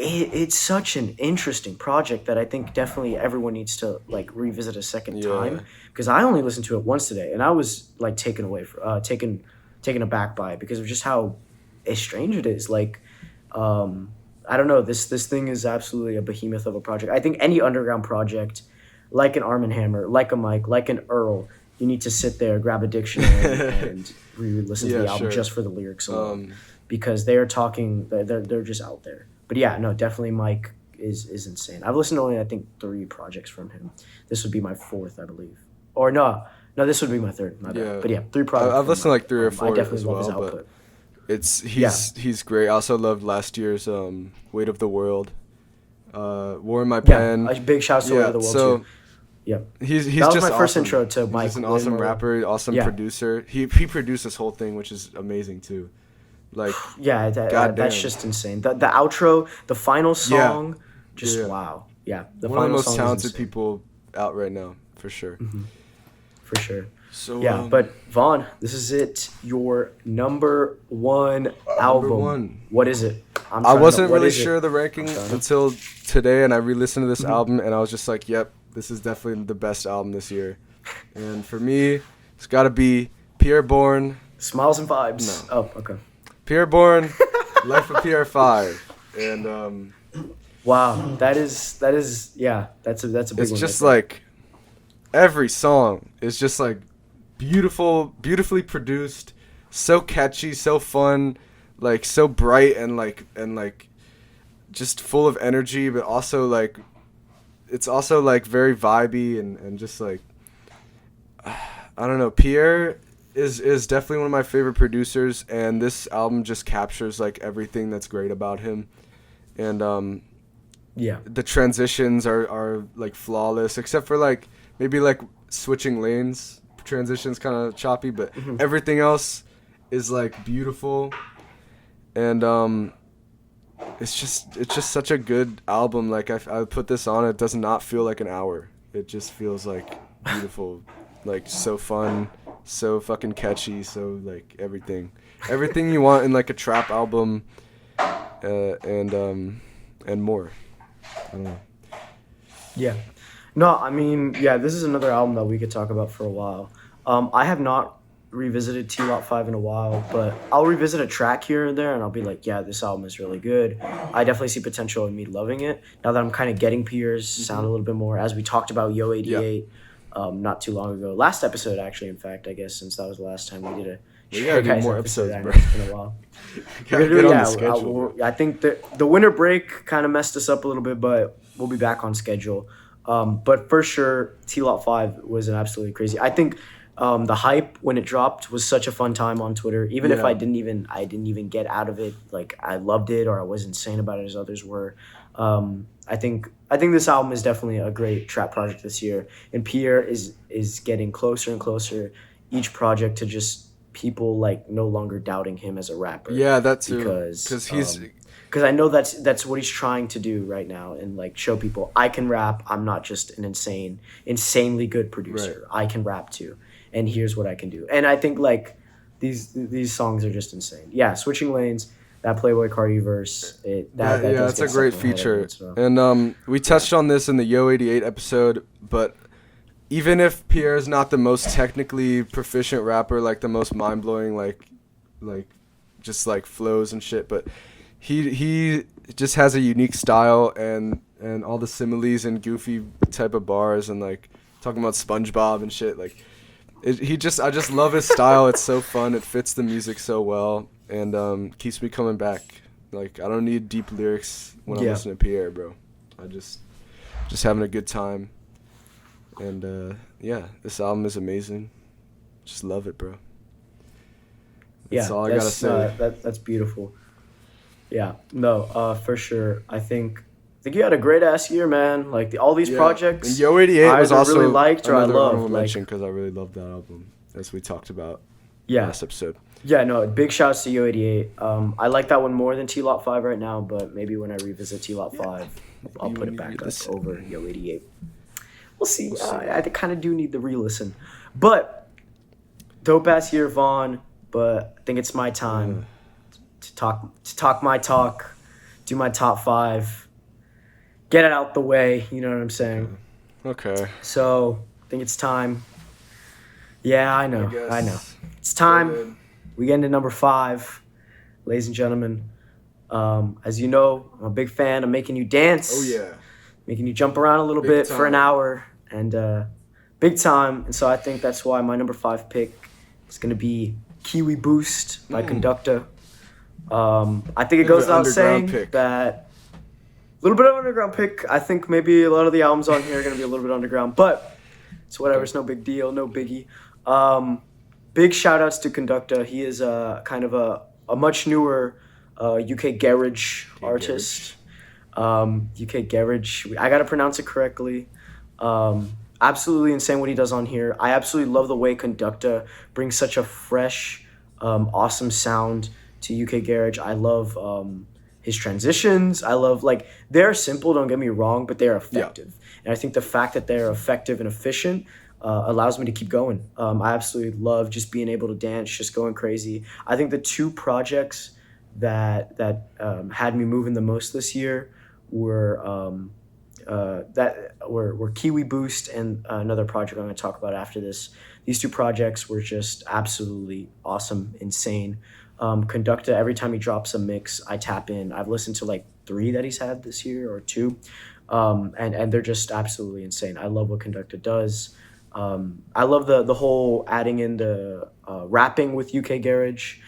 it's such an interesting project that I think definitely everyone needs to like revisit a second Yeah. time, because I only listened to it once today and I was like taken aback by it, because of just how strange it is. Like I don't know, this thing is absolutely a behemoth of a project. I think any underground project, like an Arm & Hammer, like a Mike, like an Earl, you need to sit there, grab a dictionary, and re-listen to Yeah, the album sure. just for the lyrics alone, because they are talking. They're just out there. But yeah, no, definitely Mike is insane. I've listened to only I think 3 projects from him. This would be my 4th, I believe. Or no, this would be my 3rd. My bad. Yeah. But yeah, 3 projects. I've from listened to Mike. like 3 or I 4 definitely as love well, his but output. he's great. I also loved last year's Weight of the World. War in My Yeah, Pen. a big shout out to Way of the World so too. Yeah. he's That was just my first awesome. intro to He's Mike. just an awesome Wilmer. rapper, awesome Yeah. producer. He produced this whole thing, which is amazing too. Like Yeah, Goddamn. that's just insane. The outro, the final song, just Yeah. wow. Yeah, the one of the final most song is talented insane. people out right now. for sure. For sure. So Yeah, but Vaughn, this is it. Your number one album. number one. What is it? I wasn't really sure of the ranking until today, and I re-listened to this album, and I was just like, yep, this is definitely the best album this year. And for me, it's got to be Pierre Bourne. Smiles and Vibes. No. Oh, okay. Pierre Bourne, Life of Pierre 5. And wow, that is yeah, that's a big one. it's just like every song is just like beautifully produced, so catchy, so fun, like so bright and like just full of energy, but also like it's also like very vibey and just like I don't know. Pierre is definitely one of my favorite producers, and this album just captures like everything that's great about him. And yeah, the transitions are like flawless, except for like maybe like switching lanes. Transitions kind of choppy, but everything else is like beautiful. And it's just such a good album. Like I put this on, it does not feel like an hour. It just feels like beautiful, like so fun, so fucking catchy, so like everything you want in like a trap album, and more. I don't know. Yeah. No, I mean, yeah, this is another album that we could talk about for a while. I have not revisited T-Lot 5 in a while, but I'll revisit a track here and there, and I'll be like, yeah, this album is really good. I definitely see potential in me loving it. Now that I'm kind of getting Pierre's sound a little bit more, as we talked about Yo 88 not too long ago. Last episode, actually, in fact, I guess, since that was the last time we did we gotta do more episodes, bro. It's been a while. Gotta get on the schedule. I think the winter break kind of messed us up a little bit, but we'll be back on schedule. But for sure, T-Lot 5 was an absolutely crazy. I think the hype when it dropped was such a fun time on Twitter. Even if I didn't even get out of it, like I loved it or I was insane about it as others were. I think this album is definitely a great trap project this year, and Pierre is getting closer and closer each project to just people like no longer doubting him as a rapper. Yeah, that's because he's. Because I know that's what he's trying to do right now, and like show people I can rap. I'm not just an insanely good producer. Right. I can rap too, and here's what I can do. And I think like these songs are just insane. Yeah, Switching Lanes, that Playboy Cardi verse. That's a great feature. And we touched on this in the Yo 88 episode, but even if Pierre is not the most technically proficient rapper, like the most mind blowing, like just like flows and shit, but He just has a unique style and all the similes and goofy type of bars and like talking about SpongeBob and shit. Like I just love his style. It's so fun. It fits the music so well and keeps me coming back. Like I don't need deep lyrics when I'm listening to Pierre, bro. I just having a good time. And this album is amazing. Just love it, bro. That's all I gotta say. That's beautiful. Yeah, no, for sure. I think you had a great ass year, man. Like all these projects. And Yo 88 was also really liked or I loved. Mention because I really loved that album, as we talked about last episode. Yeah, no, big shouts to Yo 88. I like that one more than T-Lot 5 right now, but maybe when I revisit T-Lot 5, I'll put it back up over Yo 88. We'll see. I kind of do need the re-listen, but dope ass year, Vaughn. But I think it's my time. To talk my talk, do my top 5, get it out the way, you know what I'm saying? Okay. So, I think it's time. Yeah, I know. It's time. We get into number 5, ladies and gentlemen. As you know, I'm a big fan of making you dance. Oh, yeah. Making you jump around a little bit for an hour. And big time. And so I think that's why my number 5 pick is going to be Kiwi Boost by Conductor. I think it goes without saying that a little bit of underground pick. I think maybe a lot of the albums on here are going to be a little bit underground, but it's whatever. It's no big deal, no biggie. Big shout outs to Conductor. He is kind of a much newer UK garage artist. UK garage. I got to pronounce it correctly. Absolutely insane what he does on here. I absolutely love the way Conductor brings such a fresh, awesome sound to UK garage. I love his transitions. I love, like, they're simple, don't get me wrong, but they're Yeah. effective. And I think the fact that they're effective and efficient allows me to keep going. I absolutely love just being able to dance, just going crazy. I think the two projects that had me moving the most this year were were Kiwi Boost and another project I'm going to talk about after this. These two projects were just absolutely awesome, insane. Conducta, every time he drops a mix, I tap in. I've listened to like three that he's had this year or two, and they're just absolutely insane. I love what Conducta does. I love the whole adding in the rapping with UK Garage.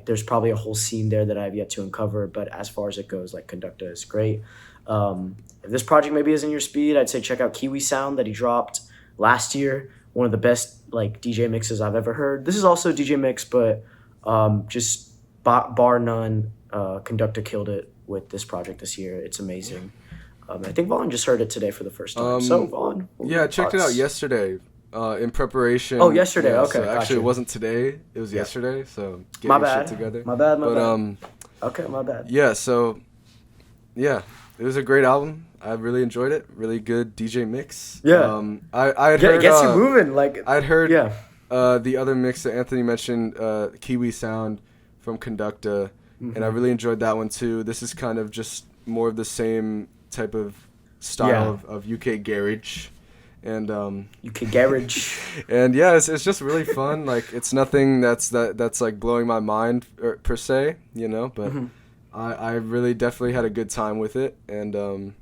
There's probably a whole scene there that I've yet to uncover, but as far as it goes, like, Conducta is great. If this project maybe isn't your speed, I'd say check out Kiwi Sound that he dropped last year. One of the best like DJ mixes I've ever heard. This is also a DJ mix, but just bar none, Conducta killed it with this project this year. It's amazing. I think Vaughan just heard it today for the first time. So Vaughan, yeah, I checked it out yesterday. In preparation. Oh, yesterday. Yeah, okay, so actually, gotcha. it wasn't today. It was yesterday. So get My your bad. shit together. My bad. But okay, my bad. yeah. So yeah, it was a great album. I really enjoyed it. Really good DJ mix. Yeah. I had Yeah, heard. it gets you moving. Like, I'd heard. yeah. The other mix that Anthony mentioned, Kiwi Sound from Conducta, and I really enjoyed that one too. This is kind of just more of the same type of style of UK Garage. And UK Garage. and yeah, it's just really fun. Like, it's nothing that's like blowing my mind per se, you know, but I really definitely had a good time with it, and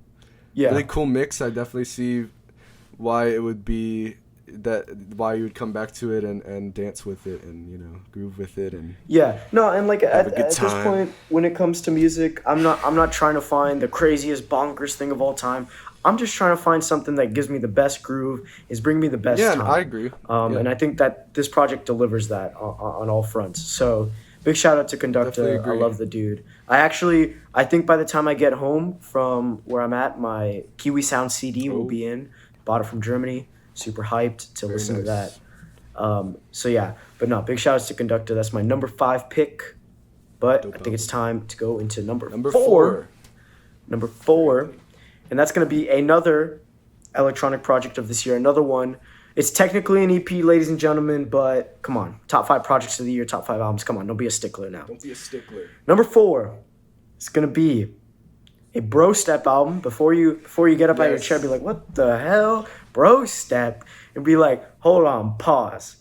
really cool mix. I definitely see why it would be why you would come back to it and dance with it and, you know, groove with it. And and like have a at good this time. point when it comes to music, I'm not trying to find the craziest bonkers thing of all time. I'm just trying to find something that gives me the best groove, is bringing me the best time. I agree. And I think that this project delivers that on all fronts. So big shout out to Conducta. I love the dude. I think by the time I get home from where I'm at, my Kiwi Sound CD will be in. Bought it from Germany. Super hyped to listen to that. So yeah, but no, big shout outs to Conducta. That's my number 5 pick. But I think it's time to go into number 4. Number 4. And that's going to be another electronic project of this year. Another one. It's technically an EP, ladies and gentlemen, but come on. Top 5 projects of the year, top 5 albums. Come on, don't be a stickler now. Don't be a stickler. Number 4. It's going to be a Bro Step album. Before you get up out of your chair, be like, what the hell? Bro Step. And be like, hold on, pause.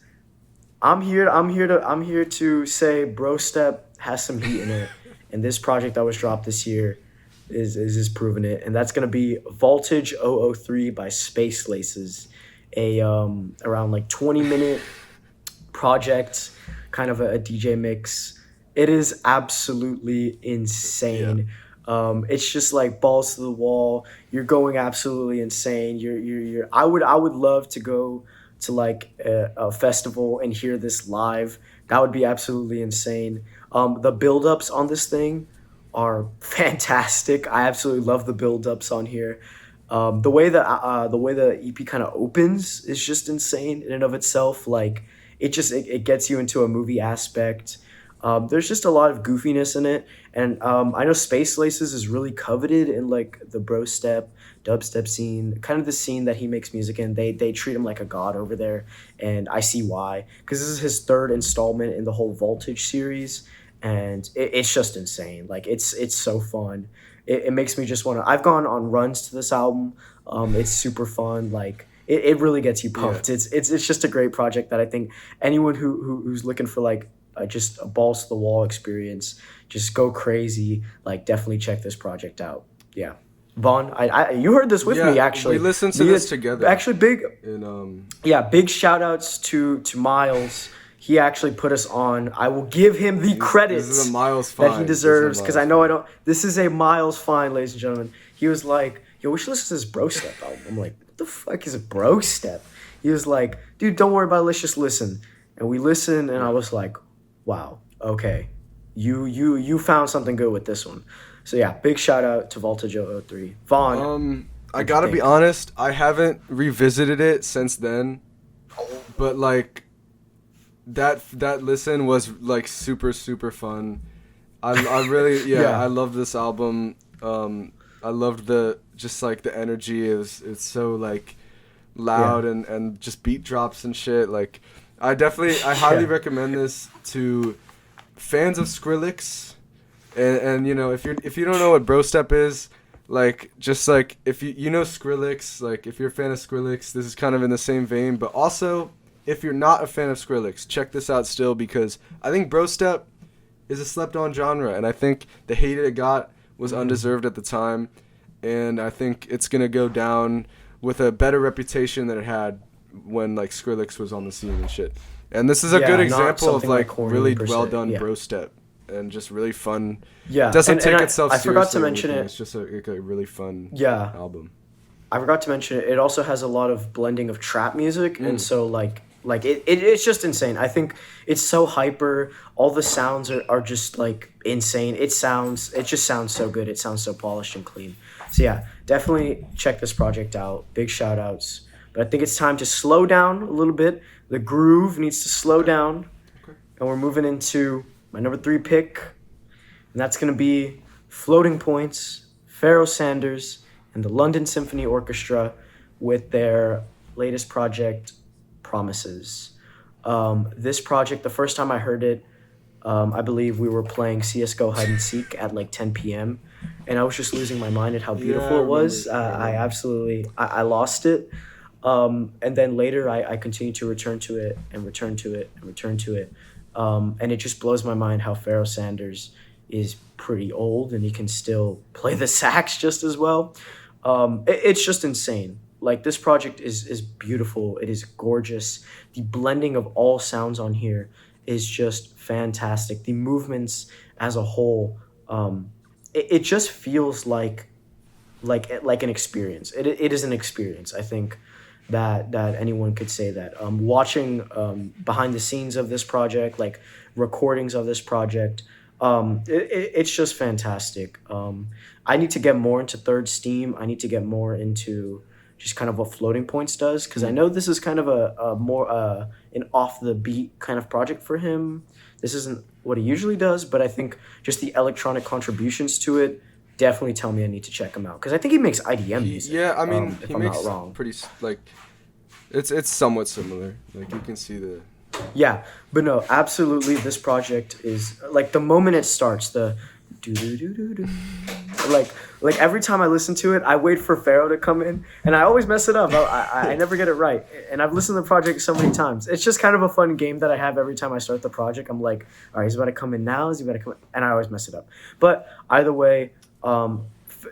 I'm here to say Bro Step has some heat in it. And this project that was dropped this year is proving it. And that's going to be Voltage 003 by Space Laces. A around like 20-minute project, kind of a DJ mix. It is absolutely insane. It's just like balls to the wall. You're going absolutely insane. I would love to go to like a festival and hear this live. That would be absolutely insane. The build-ups on this thing are fantastic. I absolutely love the build-ups on here. The way the EP kind of opens is just insane in and of itself. Like, it gets you into a movie aspect. There's just a lot of goofiness in it, and I know Space Laces is really coveted in like the bro step, dubstep scene, kind of the scene that he makes music in. They treat him like a god over there, and I see why, because this is his 3rd installment in the whole Voltage series, and it's just insane. Like, it's so fun. It makes me just want to. I've gone on runs to this album. It's super fun. Like, it really gets you pumped. Yeah. It's just a great project that I think anyone who's looking for like just a balls to the wall experience, just go crazy. Like, definitely check this project out. Yeah, Vaughan, you heard this with me actually. We listened to this together. Actually, big shout outs to Miles. He actually put us on. I will give him the credits this is a Miles Fine. that he deserves, because I know I don't. This is a Miles Fine, ladies and gentlemen. He was like, yo, we should listen to this Bro Step album. I'm like, what the fuck is a Bro Step? He was like, dude, don't worry about it. Let's just listen. And we listened, and I was like, wow, okay. You found something good with this one. So yeah, big shout out to Voltage 003. Vaughan. I gotta be honest, I haven't revisited it since then. But like, that listen was like super, super fun. I really yeah, Yeah, I love this album. I loved the just like the energy is it's so like yeah, loud and just beat drops and shit. Like I highly yeah. recommend this to fans of Skrillex. And you know, if you don't know what bro step is, like just like if you know Skrillex, like if you're a fan of Skrillex, this is kind of in the same vein. But also, if you're not a fan of Skrillex, check this out still because I think bro step is a slept on genre, and I think the hate it got was undeserved at the time, and I think it's gonna go down with a better reputation than it had when like Skrillex was on the scene and shit. And this is a good Yeah, not example of something like like corny really per well se. done Yeah, bro step and just really fun. It yeah. doesn't And take itself I seriously. forgot to Or mention anything. it. It's just like a really fun Yeah, album. I forgot to mention it. It also has a lot of blending of trap music, and Mm. so it's just insane. I think it's so hyper. All the sounds are just like insane. It just sounds so good. It sounds so polished and clean. So yeah, definitely check this project out. Big shout outs. But I think it's time to slow down a little bit. The groove needs to slow Okay. down, Okay. and we're moving into my number 3 pick, and that's gonna be Floating Points, Pharoah Sanders, and the London Symphony Orchestra with their latest project, Promises. This project, the first time I heard it, I believe we were playing CS:GO hide and seek at like 10 p.m. and I was just losing my mind at how Yeah, beautiful I it was. remember. I remember. I lost it. And then later I continued to return to it and return to it and return to it. And it just blows my mind how Pharoah Sanders is pretty old and he can still play the sax just as well. It's just insane. Like this project is beautiful. It is gorgeous. The blending of all sounds on here is just fantastic. The movements as a whole, it just feels like an experience. It is an experience. I think that anyone could say that. Watching behind the scenes of this project, like recordings of this project, it's just fantastic. I need to get more into Third Steam. I need to get more into just kind of what Floating Points does because I Mm. know this is kind of a more an off the beat kind of project for him. This isn't what he usually does, but I think just the electronic contributions to it definitely tell me I need to check him out because I think he makes IDM music. Yeah, I mean, If he I'm not makes wrong. like it's somewhat similar. Like you can see the Yeah, but no, absolutely. This project is like the moment it starts, the do do do do do. Like every time I listen to it, I wait for Pharaoh to come in, and I always mess it up. I never get it right, and I've listened to the project so many times. It's just kind of a fun game that I have every time I start the project. I'm like, all right, he's about to come in now. Is he about to come in? And I always mess it up. But either way,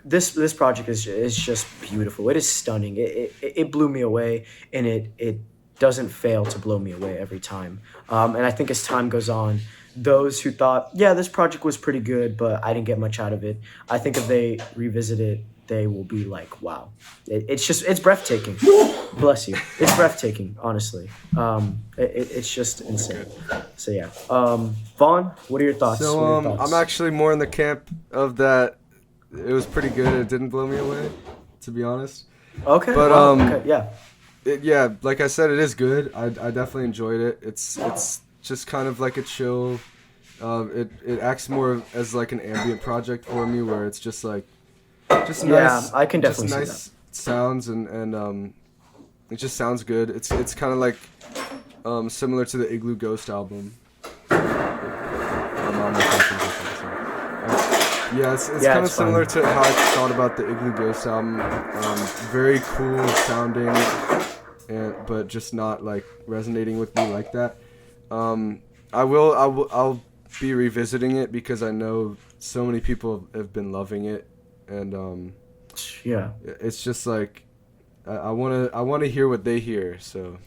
this project is just beautiful. It is stunning. It blew me away, and it doesn't fail to blow me away every time. And I think as time goes on, those who thought, yeah, this project was pretty good, but I didn't get much out of it, I think if they revisit it, they will be like, wow, it's breathtaking. Bless you. It's breathtaking, honestly. It's just insane. So yeah. Vaughn, what are your thoughts? So What are your I'm thoughts? actually more in the camp of that. It was pretty good. It didn't blow me away, to be honest. Okay. But Wow, okay. Yeah. yeah, like I said, it is good. I definitely enjoyed it. It's just kind of like a chill. It acts more as like an ambient project for me, where it's just like just Yeah, nice, I can just definitely see nice sounds and it just sounds good. It's kind of like similar to the Igloo Ghost album. Yeah, it's Yeah, kind of it's fun. similar to how I thought about the Igloo Ghost album. Very cool sounding, but just not like resonating with me like that. I'll be revisiting it because I know so many people have been loving it, and Yeah. it's just like I wanna hear what they hear. So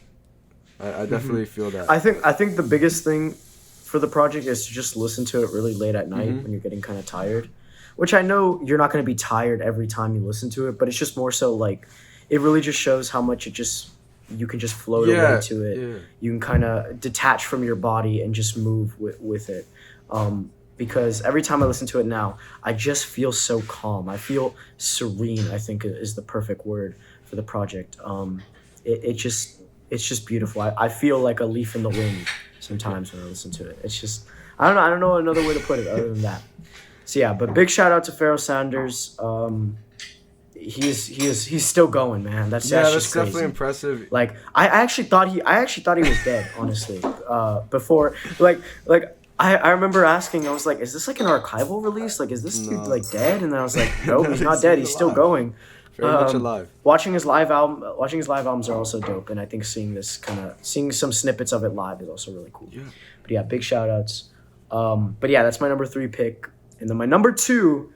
I definitely feel that. I think the biggest thing for the project is to just listen to it really late at night when you're getting kind of tired. Which I know you're not going to be tired every time you listen to it, but it's just more so like it really just shows how much you can just float away to it. Yeah. You can kind of detach from your body and just move with it. Because every time I listen to it now, I just feel so calm. I feel serene, I think is the perfect word for the project. It's just beautiful. I feel like a leaf in the wind sometimes when I listen to it. It's just I don't know another way to put it other than that. So yeah, but big shout out to Pharoah Sanders. He's still going, man. That's That's just definitely crazy. impressive. Like I actually thought he was dead, honestly. Before I remember asking, I was like, is this like an archival release? Like, is this dude No. like dead? And then I was like, no, he's not He's dead. He's still alive. going. Very much alive. Watching his live albums are also dope, and I think seeing some snippets of it live is also really cool. Yeah. But yeah, big shout outs. But yeah, that's my number 3 pick, and then my number 2,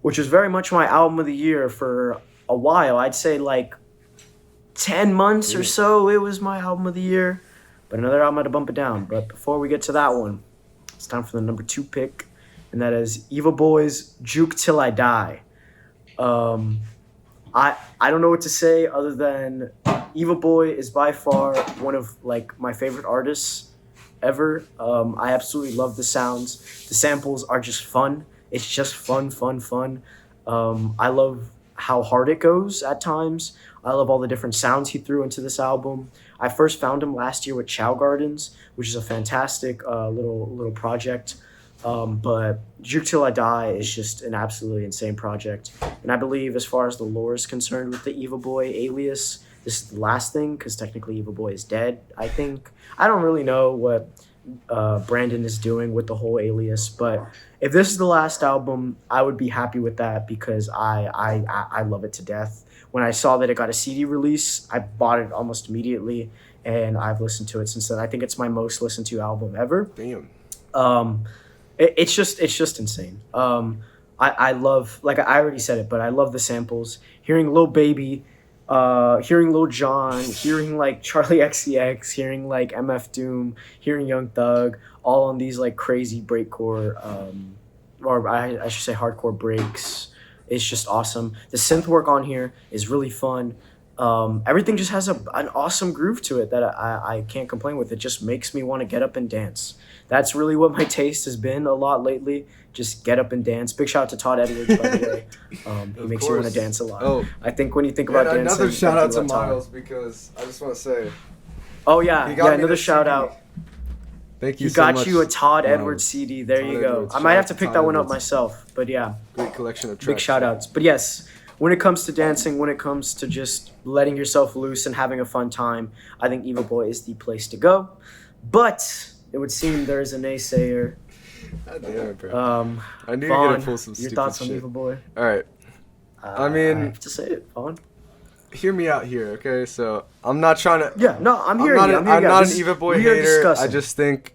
which is very much my album of the year for a while. I'd say like 10 months or so, it was my album of the year. But another album, I had to bump it down. But before we get to that one, it's time for the number 2 pick, and that is Eva Boy's Juke Till I Die. I don't know what to say other than Eva Boy is by far one of like my favorite artists ever. I absolutely love the sounds. The samples are just fun. It's just fun. I love how hard it goes at times. I love all the different sounds he threw into this album. I first found him last year with Chow Gardens, which is a fantastic little project. But Juke Till I Die is just an absolutely insane project. And I believe as far as the lore is concerned with the Eva Boy alias, this is the last thing because technically Eva Boy is dead, I think. I don't really know what Brandon is doing with the whole alias, but if this is the last album, I would be happy with that because I love it to death. When I saw that it got a CD release, I bought it almost immediately, and I've listened to it since then. I think it's my most listened to album ever. Damn. It's just insane. I love, like I already said it, but I love the samples. Hearing Lil Baby, hearing Lil Jon, hearing like Charlie XCX, hearing like MF Doom, hearing Young Thug, all on these like crazy breakcore, or I should say hardcore breaks. It's just awesome. The synth work on here is really fun. Everything just has an awesome groove to it that I can't complain with. It just makes me want to get up and dance. That's really what my taste has been a lot lately. Just get up and dance. Big shout out to Todd Edwards, by the way. He makes you want to dance a lot. Oh. I think when you think about dancing, another shout out to think about Todd. Miles because I just want to say. Oh yeah, He got me another the shout CD. out. Thank you He so got much. you a Todd Miles. Edwards CD. There Todd you go. Edwards. I might Shout have out to to pick Todd that one up Edwards. myself. But yeah, Great collection of tracks. big shout outs. But yes, when it comes to dancing, when it comes to just letting yourself loose and having a fun time, I think Eva Boy is the place to go. But it would seem there is a naysayer. God damn it, bro. I knew you were Vaughn, gonna pull some your stupid thoughts on shit. Eva Boy? All right, I I mean- have to say it, Vaughn. hear me out here, okay? So I'm not trying to. Yeah, no, I'm I'm hearing not, you. a, I'm hearing I'm you. not This an is- Eva Boy we are hater. discussing. I just think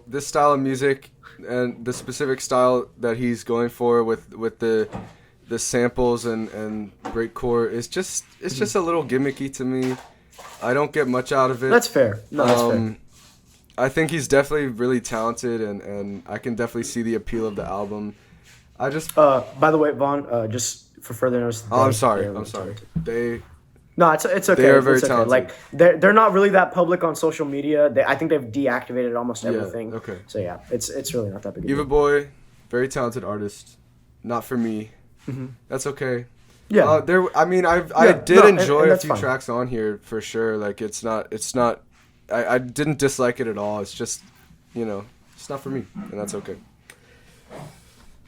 this style of music and the specific style that he's going for with the samples and breakcore is just a little gimmicky to me. I don't get much out of it. That's fair. No, that's fair. I think he's definitely really talented, and I can definitely see the appeal of the album. I just. By the way, Vaughn, just for further notice. Oh, I'm sorry. they're I'm really sorry. talented. They. No, it's okay. They are very it's okay. talented. Like they're not really that public on social media. I think they've deactivated almost everything. Okay. So yeah, it's really not that big. A Eva deal. Boy, very talented artist. Not for me. That's okay. Yeah. I did enjoy and a that's few fine. tracks on here for sure. Like it's not. I didn't dislike it at all. It's just, it's not for me, and that's okay.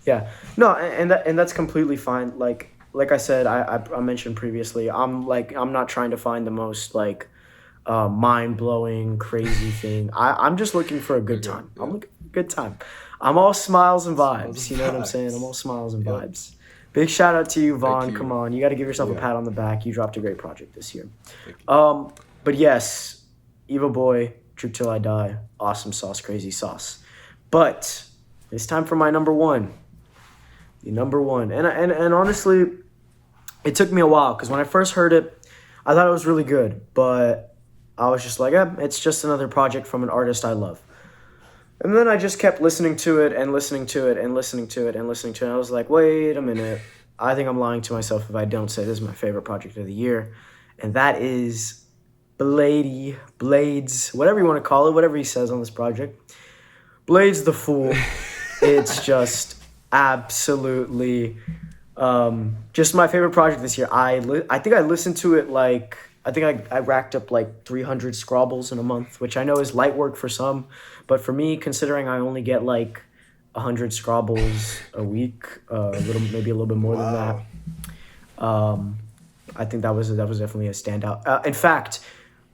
Yeah. No, and that's completely fine. Like I said, I mentioned previously, I'm not trying to find the most mind blowing crazy thing. I'm just looking for a good time. Yeah. I'm looking for a good time. I'm all smiles and vibes. Smiles and You know what I'm vibes. saying? I'm all smiles and Yep. vibes. Big shout out to you, Vaughn. you. Come on, you got to give yourself a Yeah. pat on the back. You dropped a great project this year. Thank you. But yes, Eva Boy, True Till I Die, awesome sauce, crazy sauce. But it's time for my number one. The number one, and honestly, it took me a while because when I first heard it, I thought it was really good, but I was just like, it's just another project from an artist I love. And then I just kept listening to it and listening to it and listening to it and listening to it. And I was like, wait a minute. I think I'm lying to myself if I don't say this is my favorite project of the year. And that is Blades, whatever you want to call it, whatever he says on this project. Blades the Fool. It's just absolutely just my favorite project this year. I think I listened to it I racked up 300 scrobbles in a month, which I know is light work for some, but for me, considering I only get 100 scrobbles a week, maybe a little bit more than that. I think that was definitely a standout. In fact,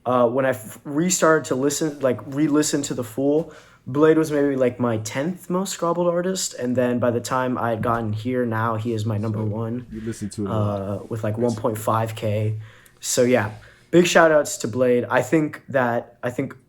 when I restarted to re-listen to the Fool, Blade was maybe like my 10th most scrobbled artist, and then by the time I had gotten here, now he is my number one. You listen to it a lot. With like 1.5K. So yeah, big shout outs to Blade. I think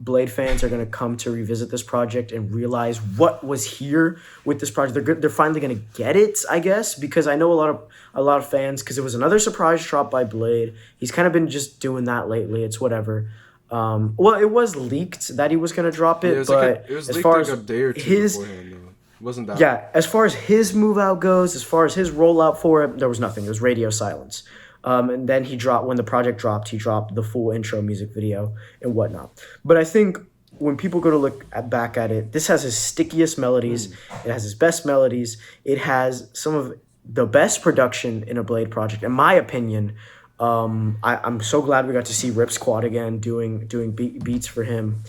Blade fans are gonna come to revisit this project and realize what was here with this project. They're finally gonna get it, I guess, because I know a lot of fans, because it was another surprise drop by Blade. He's kind of been just doing that lately. It's whatever. Well, it was leaked that he was gonna drop it, but it was as leaked far like as a day or two his beforehand, though. It wasn't that. yeah, as far as his move out goes, as far as his rollout for it, there was nothing. It was radio silence. And then when the project dropped, he dropped the full intro music video and whatnot. But I think when people go to back at it, this has his stickiest melodies. It has his best melodies. It has some of the best production in a Blade project, in my opinion. I'm so glad we got to see Rip Squad again doing beats for him.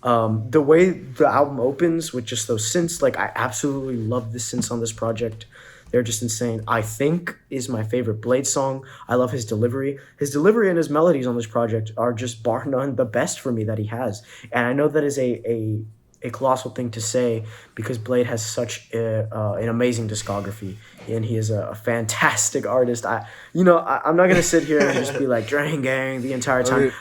The way the album opens with just those synths, like I absolutely love the synths on this project. They're just insane. I think is my favorite Blade song. I love his delivery. His delivery and his melodies on this project are just bar none the best for me that he has. And I know that is a colossal thing to say because Blade has such an amazing discography and he is a fantastic artist. I'm not gonna sit here and just be like Drain Gang the entire time.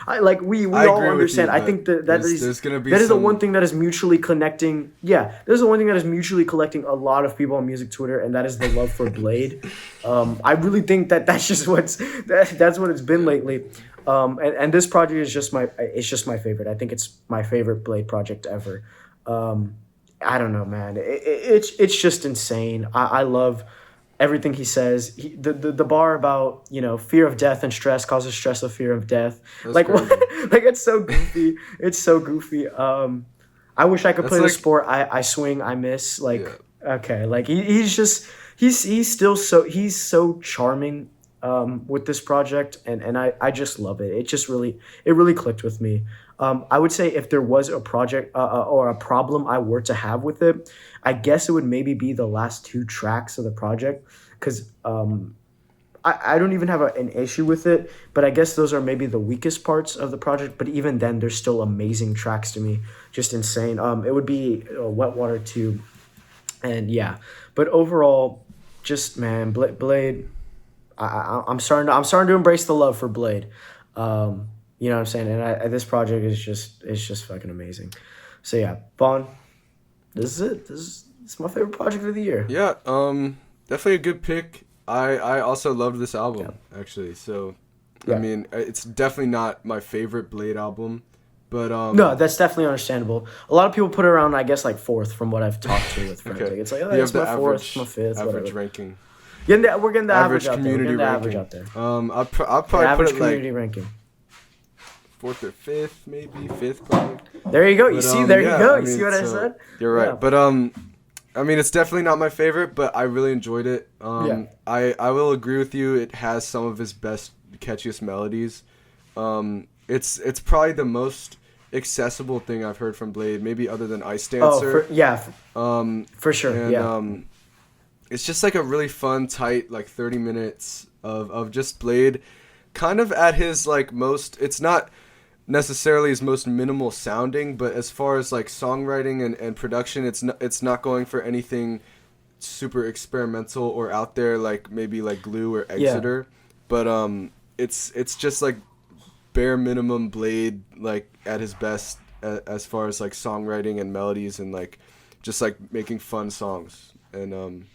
We all understand. I think that is the one thing that is mutually connecting. Yeah, there's the one thing that is mutually collecting a lot of people on music Twitter, and that is the love for Blade. I really think that's just what it's been lately. And this project is just my favorite. I think it's my favorite Blade project ever. I don't know, man. It's just insane. I love everything he says. The bar about fear of death and stress causes stress of fear of death. That's like what? Like it's so goofy. It's so goofy. I wish I could play the sport. I swing. I miss. Okay. Like he's still so charming. With this project, and I just love it. It really clicked with me. I would say if there was a project or a problem I were to have with it, I guess it would maybe be the last 2 tracks of the project, because I don't even have an issue with it, but I guess those are maybe the weakest parts of the project. But even then, they're still amazing tracks to me, just insane. It would be Wet Water 2, and yeah. But overall, just man, Blade. I'm starting to embrace the love for Blade. You know what I'm saying? And this project is just fucking amazing. So yeah, Vaughan, this is it. This is my favorite project of the year. Yeah, definitely a good pick. I also loved this album, actually. So, yeah. I mean, it's definitely not my favorite Blade album, but no, that's definitely understandable. A lot of people put it around, I guess, like 4th from what I've talked to with friends. Okay. Like, it's like, it's my 4th, my 5th, average whatever. ranking. We're getting the average out there. Community ranking. I'll probably put it community ranking. 4th or 5th, maybe 5th probably. There you go. You see, there you go. You see what I said? You're right. Yeah. But I mean, it's definitely not my favorite, but I really enjoyed it. I will agree with you. It has some of his best, catchiest melodies. It's probably the most accessible thing I've heard from Blade, maybe other than Ice Dancer. For sure. And, it's just like a really fun, tight, like 30 minutes of just Blade, kind of at his like most. It's not necessarily his most minimal sounding, but as far as like songwriting and production, it's not going for anything super experimental or out there like maybe like Glue or Exeter, but it's just like bare minimum Blade, like at his best as far as like songwriting and melodies and like just like making fun songs. And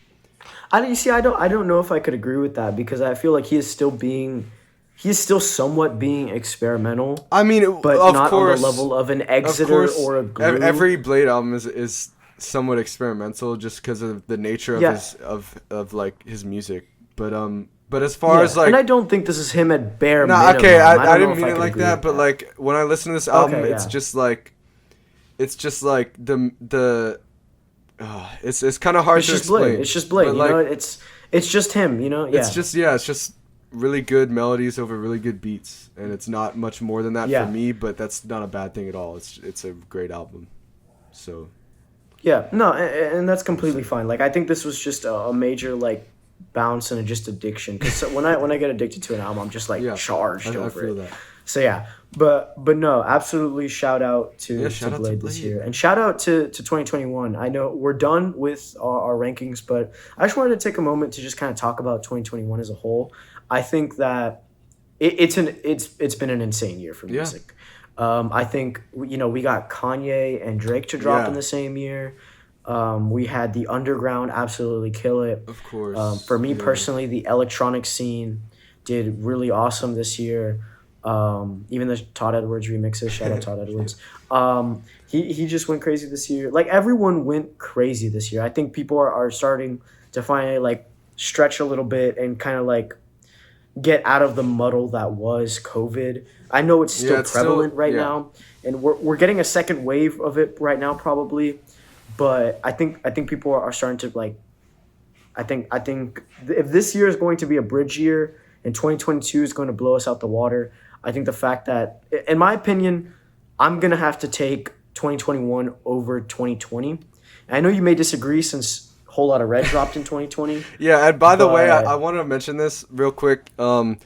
I don't know if I could agree with that, because I feel like he is still somewhat being experimental. I mean, but of not course, on the level of an Exeter or a Glue. Every Blade album is somewhat experimental just because of the nature of his of like his music. But as far as like, and I don't think this is him at bare minimum. Okay, I didn't mean it like that, but like when I listen to this album, it's just like the it's kind of hard to explain. Blade. It's just Blade. You know, it's just him. You know, it's just really good melodies over really good beats, and it's not much more than that for me. But that's not a bad thing at all. It's a great album. So Yeah, no, and that's completely fine. Like I think this was just a major like bounce and just addiction. Because when I get addicted to an album, I'm just like Yeah, charged I over feel it. that. So yeah, but no, absolutely shout out Yeah, to shout out to Blade this Blade. year, and shout out to 2021. I know we're done with our rankings, but I just wanted to take a moment to just kind of talk about 2021 as a whole. I think that it's been an insane year for Yeah, music. I think we got Kanye and Drake to drop in yeah, the same year. We had the underground absolutely kill it. of For course. me Yeah, personally, the electronic scene did really awesome this year. Even the Todd Edwards remixes, shout out Todd yeah. Edwards. He just went crazy this year. Like everyone went crazy this year. I think people are starting to finally like stretch a little bit and kind of like get out of the muddle that was COVID. I know it's Yeah, still it's still prevalent right yeah. now, and we're getting a second wave of it right now probably. But I think people are starting to like. I think if this year is going to be a bridge year and 2022 is going to blow us out the water, I think the fact that, in my opinion, I'm gonna have to take 2021 over 2020. And I know you may disagree since Whole Lot of Red dropped in 2020, Yeah, and by the way, I but want to mention this real quick. oh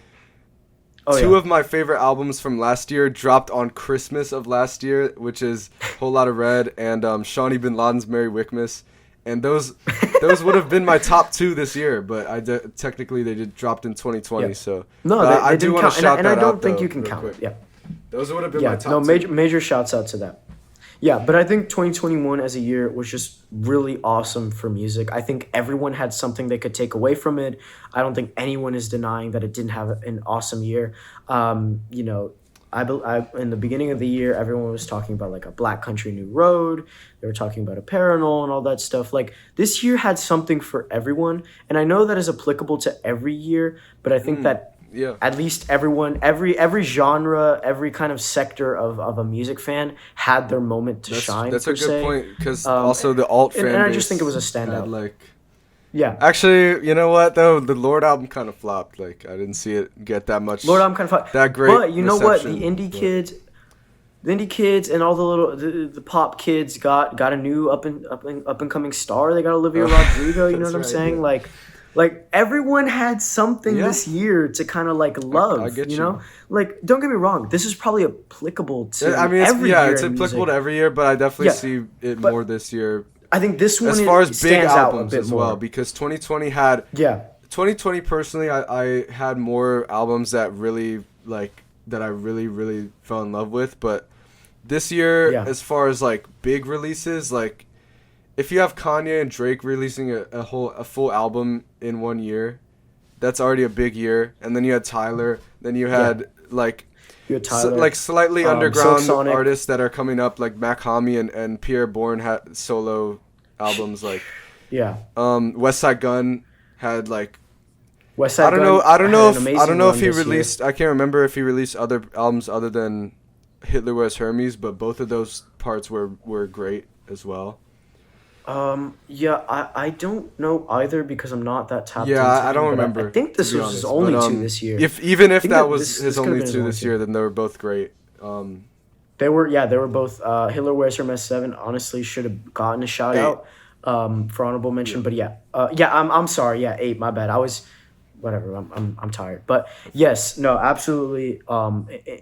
Two yeah, of my favorite albums from last year dropped on Christmas of last year, which is Whole Lotta Red and Shawnee Bin Laden's Merry Wickmas. And those would have been my top two this year, but technically they did dropped in 2020. yeah. So, No, but I they do didn't want to count, and shout I that don't out think though, you can real count quick. it. Yeah. Those would have been my Yeah, no, top two. major shouts out to that. Yeah, but I think 2021 as a year was just really awesome for music. I think everyone had something they could take away from it. I don't think anyone is denying that it didn't have an awesome year. You know, in the beginning of the year, everyone was talking about like a Black Country New Road. They were talking about a Paranol and all that stuff. Like this year had something for everyone, and I know that is applicable to every year. But I think that Yeah. at least everyone, every genre, every kind of sector of a music fan had their moment to shine That's a per good se. point because Um, also the alt and fan I just think it was a base had standout. like Yeah, actually, you know what though, the Lord album kind of flopped. Like I didn't see it get that Lord, much I'm kind of fun. that great But you know what? reception. But The indie kids, and all the pop kids got a new up and coming star. They got Olivia Rodrigo. You know that's what I'm right. saying? Yeah. Like everyone had something Yeah. this year to kind of like I love. get You you. know, like don't get me wrong. This is probably applicable I to mean, every year it's in applicable music. to every year, but I definitely Yeah, see it but more this year I think this one as far as big stands out a albums bit as well more. because 2020 had Yeah, 2020 personally I had more albums that really like that I really fell in love with, but this year yeah, as far as like big releases, like if you have Kanye and Drake releasing a full album in 1 year, that's already a big year. And then you had Tyler, then you yeah. had like You had Tyler, like slightly Silk underground Sonic. artists that are coming up like Mac Hami and Pierre Bourne had solo albums like Yeah, West Side Gun had like West Side Gun I don't had know an if amazing run he this year. released I can't remember if he released other albums other than Hitler Wears Hermes, but both of those parts were great as well. Yeah, I don't know either because I'm not that tapped Yeah, into I him, don't but I remember think to this be was his honest. only But two this year. if even I if think that that was this his could have only been his two only this two. year, then they were both great. They were both Hitler Wears Hermes 7 honestly should have gotten a shout 8. out for honorable mention, Yeah. but yeah, I'm sorry, yeah, 8, my bad. I was whatever, I'm tired. But yes, no, absolutely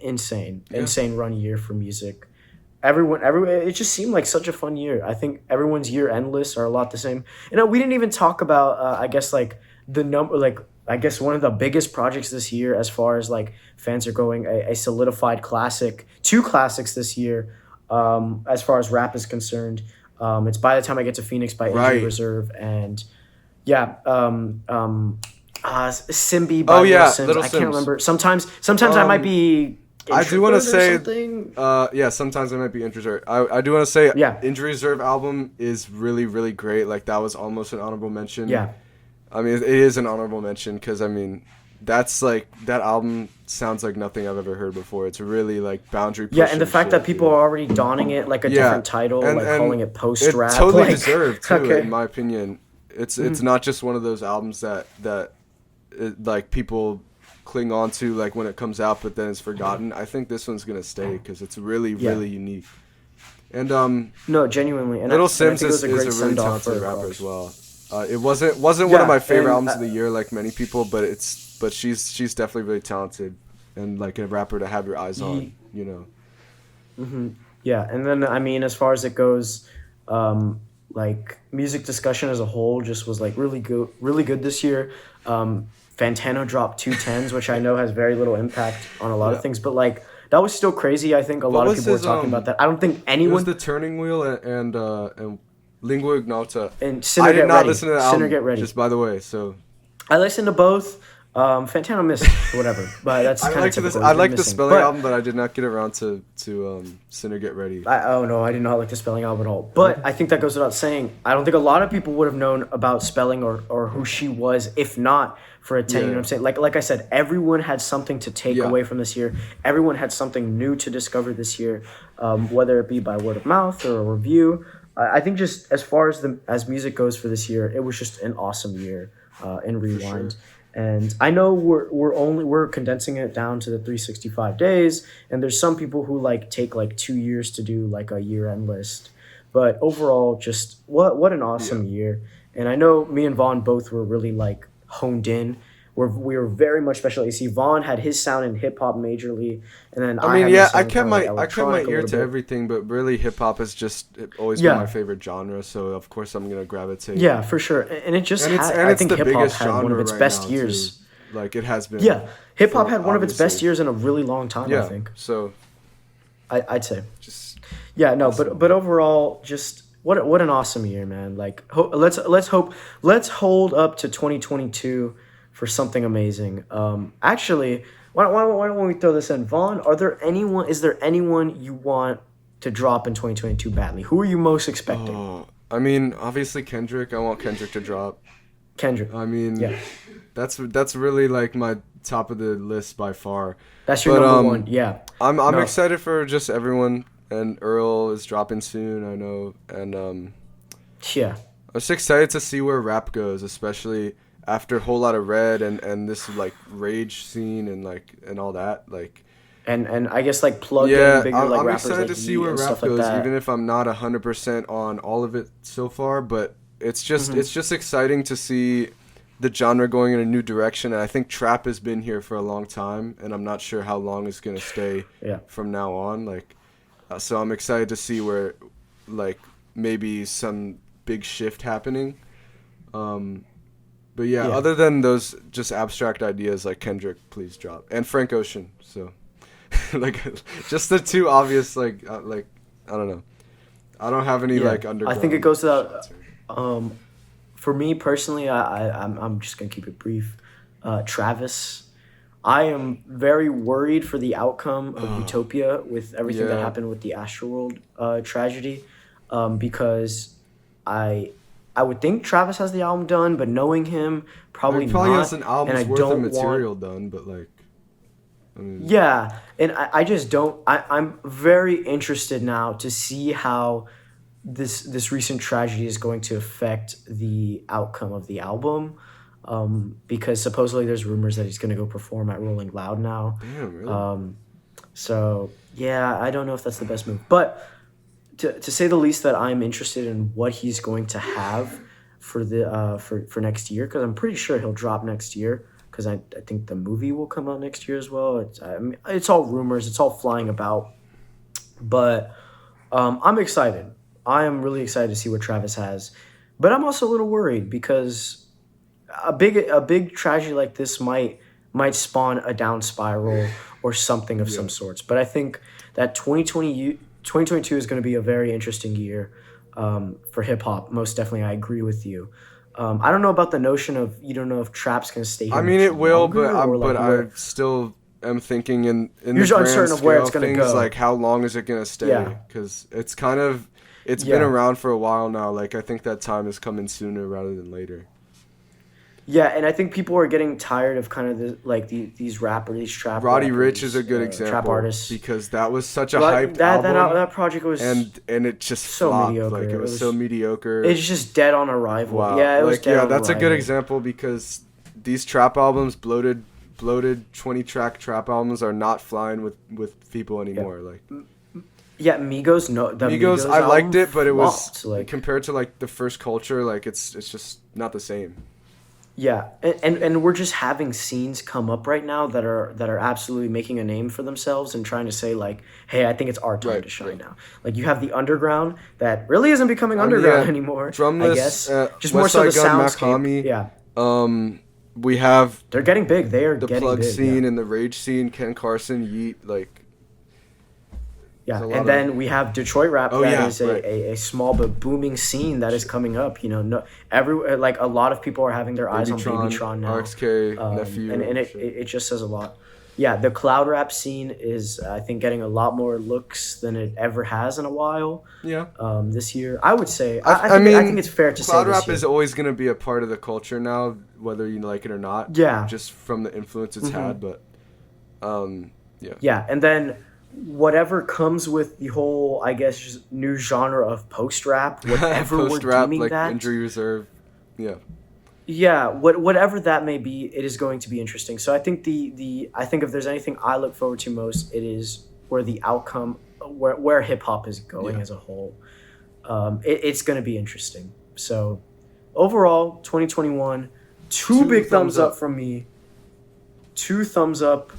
insane. Yeah. Insane run year for music. Everyone, it just seemed like such a fun year. I think everyone's year end lists are a lot the same. You know, we didn't even talk about I guess like the number like I guess one of the biggest projects this year as far as like fans are going, a solidified classic, two classics this year, as far as rap is concerned. It's By the Time I Get to Phoenix by Right. Injury Reserve, and yeah, Simbi Oh by yeah, Little Sims. Little I Sims. can't remember. Sometimes I might be I do want to say, something. yeah, sometimes I might be injury reserve. I do want to say, Yeah. Injury Reserve album is really great. Like that was almost an honorable mention. Yeah. I mean, it is an honorable mention because I mean, that's like that album sounds like nothing I've ever heard before. It's really like boundary. Yeah, and the fact that shit, people dude. are already donning it like a Yeah. different title, And- like and calling it post rap. It totally like, deserved too, okay. in my opinion. It's not just one of those albums that like people cling on to like when it comes out, but then it's forgotten. I think this one's gonna stay because it's really Yeah. really unique. And No, genuinely, Little and I Sims think it was a great is a really send off talented for rapper as Crocs. well. It wasn't one of Yeah, my favorite and albums of the year like many people, but she's definitely really talented and like a rapper to have your eyes on. he, You know. yeah, and then I mean, as far as it goes, like music discussion as a whole just was like really good this year. Fantano dropped 2 tens, which I know has very little impact on a lot of Yeah. things, but like that was still crazy. I think a What lot of was people were his talking about that. I don't think It was anyone the Turning Wheel and Lingua Ignota. and I Sinner did Get not Ready, listen to the Sinner album, Get Ready. just by the way. So I listened to both. Fantano missed whatever, but that's kind of typical. He's I been like the missing, Spelling but album, but I did not get around to Sinner Get Ready. oh no, I did not like the Spelling album at all. Really? But I think that goes without saying. I don't think a lot of people would have known about Spelling or who she was if not for a 10. You know what I'm Yeah. saying? Like I said, everyone had something to take Yeah. away from this year. Everyone had something new to discover this year, whether it be by word of mouth or a review. I think just as far as as music goes for this year, it was just an awesome year in For sure. Rewind. And I know we're condensing it down to the 365 days, and there's some people who like take like 2 years to do like a year end list. But overall, just what an Yeah. awesome year. And I know me and Vaughn both were really like honed in. We were very much special. You see, Vaughn had his sound in hip hop majorly, and then I I mean, had my yeah, sound kind of like I kept my electronic a ear little to bit. everything, but really hip hop has just always been Yeah, my favorite genre, so of course I'm gonna gravitate. yeah, for sure. And it just had. And I it's think the hip hop biggest had one of genre its right best now too. years. Like it has been Yeah, hip hop for had one of its best obviously. years in a really long time. I Yeah. think. So I'd say. just Yeah, no, awesome. but overall, just what an awesome year, man. Like let's hold up to 2022 for something amazing. Actually, why don't we throw this in, Vaughn? Is there anyone you want to drop in 2022 badly? Who are you most expecting? Oh, I mean, obviously Kendrick. I want Kendrick to drop. Kendrick. I mean, Yeah, that's really like my top of the list by far. that's your But number one. Yeah. I'm No. excited for just everyone. And Earl is dropping soon, I know. And Yeah. I'm just excited to see where rap goes, especially after a whole lot of Red and this like rage scene and like and all that. Like And I guess like plug in yeah, bigger like I'm rappers excited like to see Yeat where and rap stuff like goes, that. even if I'm not 100% on all of it so far. But it's just exciting to see the genre going in a new direction. And I think trap has been here for a long time, and I'm not sure how long it's gonna stay Yeah. from now on. Like, so I'm excited to see where, like, maybe some big shift happening. But yeah, Yeah. other than those just abstract ideas, like Kendrick, please drop, and Frank Ocean. So, like, just the two obvious, like I don't know. I don't have any Yeah. like underground. I think it goes without. shots or- For me personally, I'm just gonna keep it brief. Travis, I am very worried for the outcome of Utopia with everything that Yeah. happened with the Astroworld tragedy, because I I would think Travis has the album done, but knowing him, probably He probably not. has an And album's I worth of don't material done, but like, I mean, Yeah, and I just don't. I'm very interested now to see how this recent tragedy is going to affect the outcome of the album, because supposedly there's rumors that he's going to go perform at Rolling Loud now. damn, really? So yeah, I don't know if that's the best move, but to say the least, that I'm interested in what he's going to have for the for next year, because I'm pretty sure he'll drop next year. Because I think the movie will come out next year as well. I mean, it's all rumors. It's all flying about. But I'm excited. I am really excited to see what Travis has. But I'm also a little worried because a big tragedy like this might spawn a down spiral or something of some sorts. But I think that 2022 is going to be a very interesting year for hip hop. Most definitely, I agree with you. I don't know about the notion of you don't know if trap's gonna stay here. I mean, much it will, longer, or, like, but where- I still am thinking in You're the just grand uncertain of where it's scale gonna things, go. like how long is it gonna stay? Yeah. Because it's kind of it's been Yeah. around for a while now. Like I think that time is coming sooner rather than later. Yeah, and I think people are getting tired of kind of these trap. Roddy rappers, Ricch is a good trap example artists. because that was such a Rod- hyped that album, that project was and it just so flopped. mediocre. Like it was so mediocre. It's just dead on arrival. Wow. Yeah, it was like dead on that's a good arrival. example because these trap albums, bloated 20-track trap albums, are not flying with people anymore. Like Yeah, Migos. No, the Migos, Migos I liked album it, but it was flopped. Like, compared to like the first Culture, like it's just not the same. yeah, and we're just having scenes come up right now that are absolutely making a name for themselves and trying to say like, hey, I think it's our time Right, to shine right. now. Like you have the underground that really isn't becoming I mean, underground yeah, anymore. I Drumless, guess just more so the West Side Gun, soundscape. Makami. Yeah, We have they're getting big. They are the getting plug big. Yeah. scene and the rage scene. Ken Carson, Yeet, like there's Yeah, a lot and of. then we have Detroit rap Oh that yeah, is right. a small but booming scene that is coming up. You know, no, like a lot of people are having their eyes on Babytron, Babytron now, RXK, Nephew, and shit. it just says a lot. Yeah, the cloud rap scene is I think getting a lot more looks than it ever has in a while. Yeah. This year I would say I I mean, think it's fair to say cloud this rap year. is always gonna be a part of the culture now, whether you like it or not. Yeah. Just from the influence it's had, but yeah. Yeah, and then whatever comes with the whole, I guess, just new genre of post rap, whatever we're Post rap, deeming like that. Injury Reserve. Yeah. Yeah, whatever that may be, it is going to be interesting. So I think I think if there's anything I look forward to most, it is where the outcome, where hip hop is going Yeah. as a whole. It's going to be interesting. So overall, 2021, two big thumbs up from me. 2 thumbs up.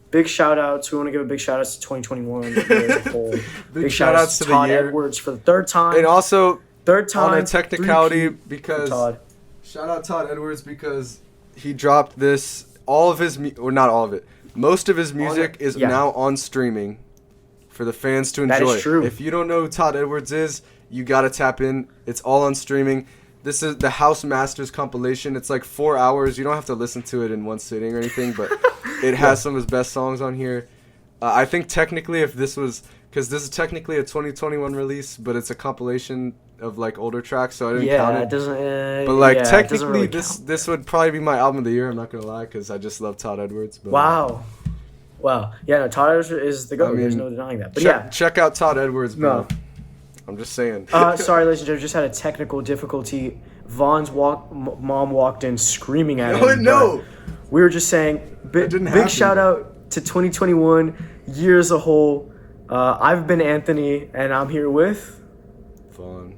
Big shout outs. We want to give a big shout outs to 2021 year as a whole. Big shout outs to the Todd year. Edwards for the third time. And also Third time. on a technicality, three-peat because Todd. shout out Todd Edwards because he dropped this, all of his or not all of it, most of his music is yeah. now on streaming for the fans to enjoy. That is true. If you don't know who Todd Edwards is, you gotta tap in. It's all on streaming. This is the House Masters compilation. It's like 4 hours. You don't have to listen to it in one sitting or anything, but it has some of his best songs on here. I think technically if this was, because this is technically a 2021 release, but it's a compilation of like older tracks, so I didn't count it. It doesn't. But like yeah, it doesn't technically, really this count. this would probably be my album of the year. I'm not gonna lie, because I just love Todd Edwards. But, Wow. Yeah, no, Todd Edwards is the GOAT. I mean, There's no denying that. But check out Todd Edwards, bro. No. I'm just saying. Sorry, ladies and gentlemen, just had a technical difficulty. Vaughn's mom walked in screaming at him. No. but We were just saying, didn't big happen. shout out to 2021 year as a whole. I've been Anthony, and I'm here with. Fun.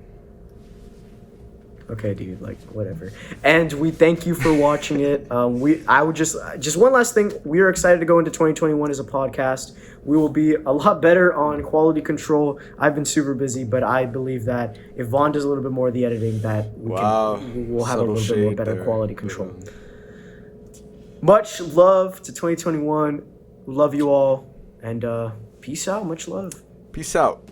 Okay, dude, like whatever. And we thank you for watching it. I would just one last thing. We are excited to go into 2021 as a podcast. We will be a lot better on quality control. I've been super busy, but I believe that if Vaughn does a little bit more of the editing, that we'll have a Subtle little bit more shade better there. quality control. Much love to 2021. Love you all, and peace out. Much love. Peace out.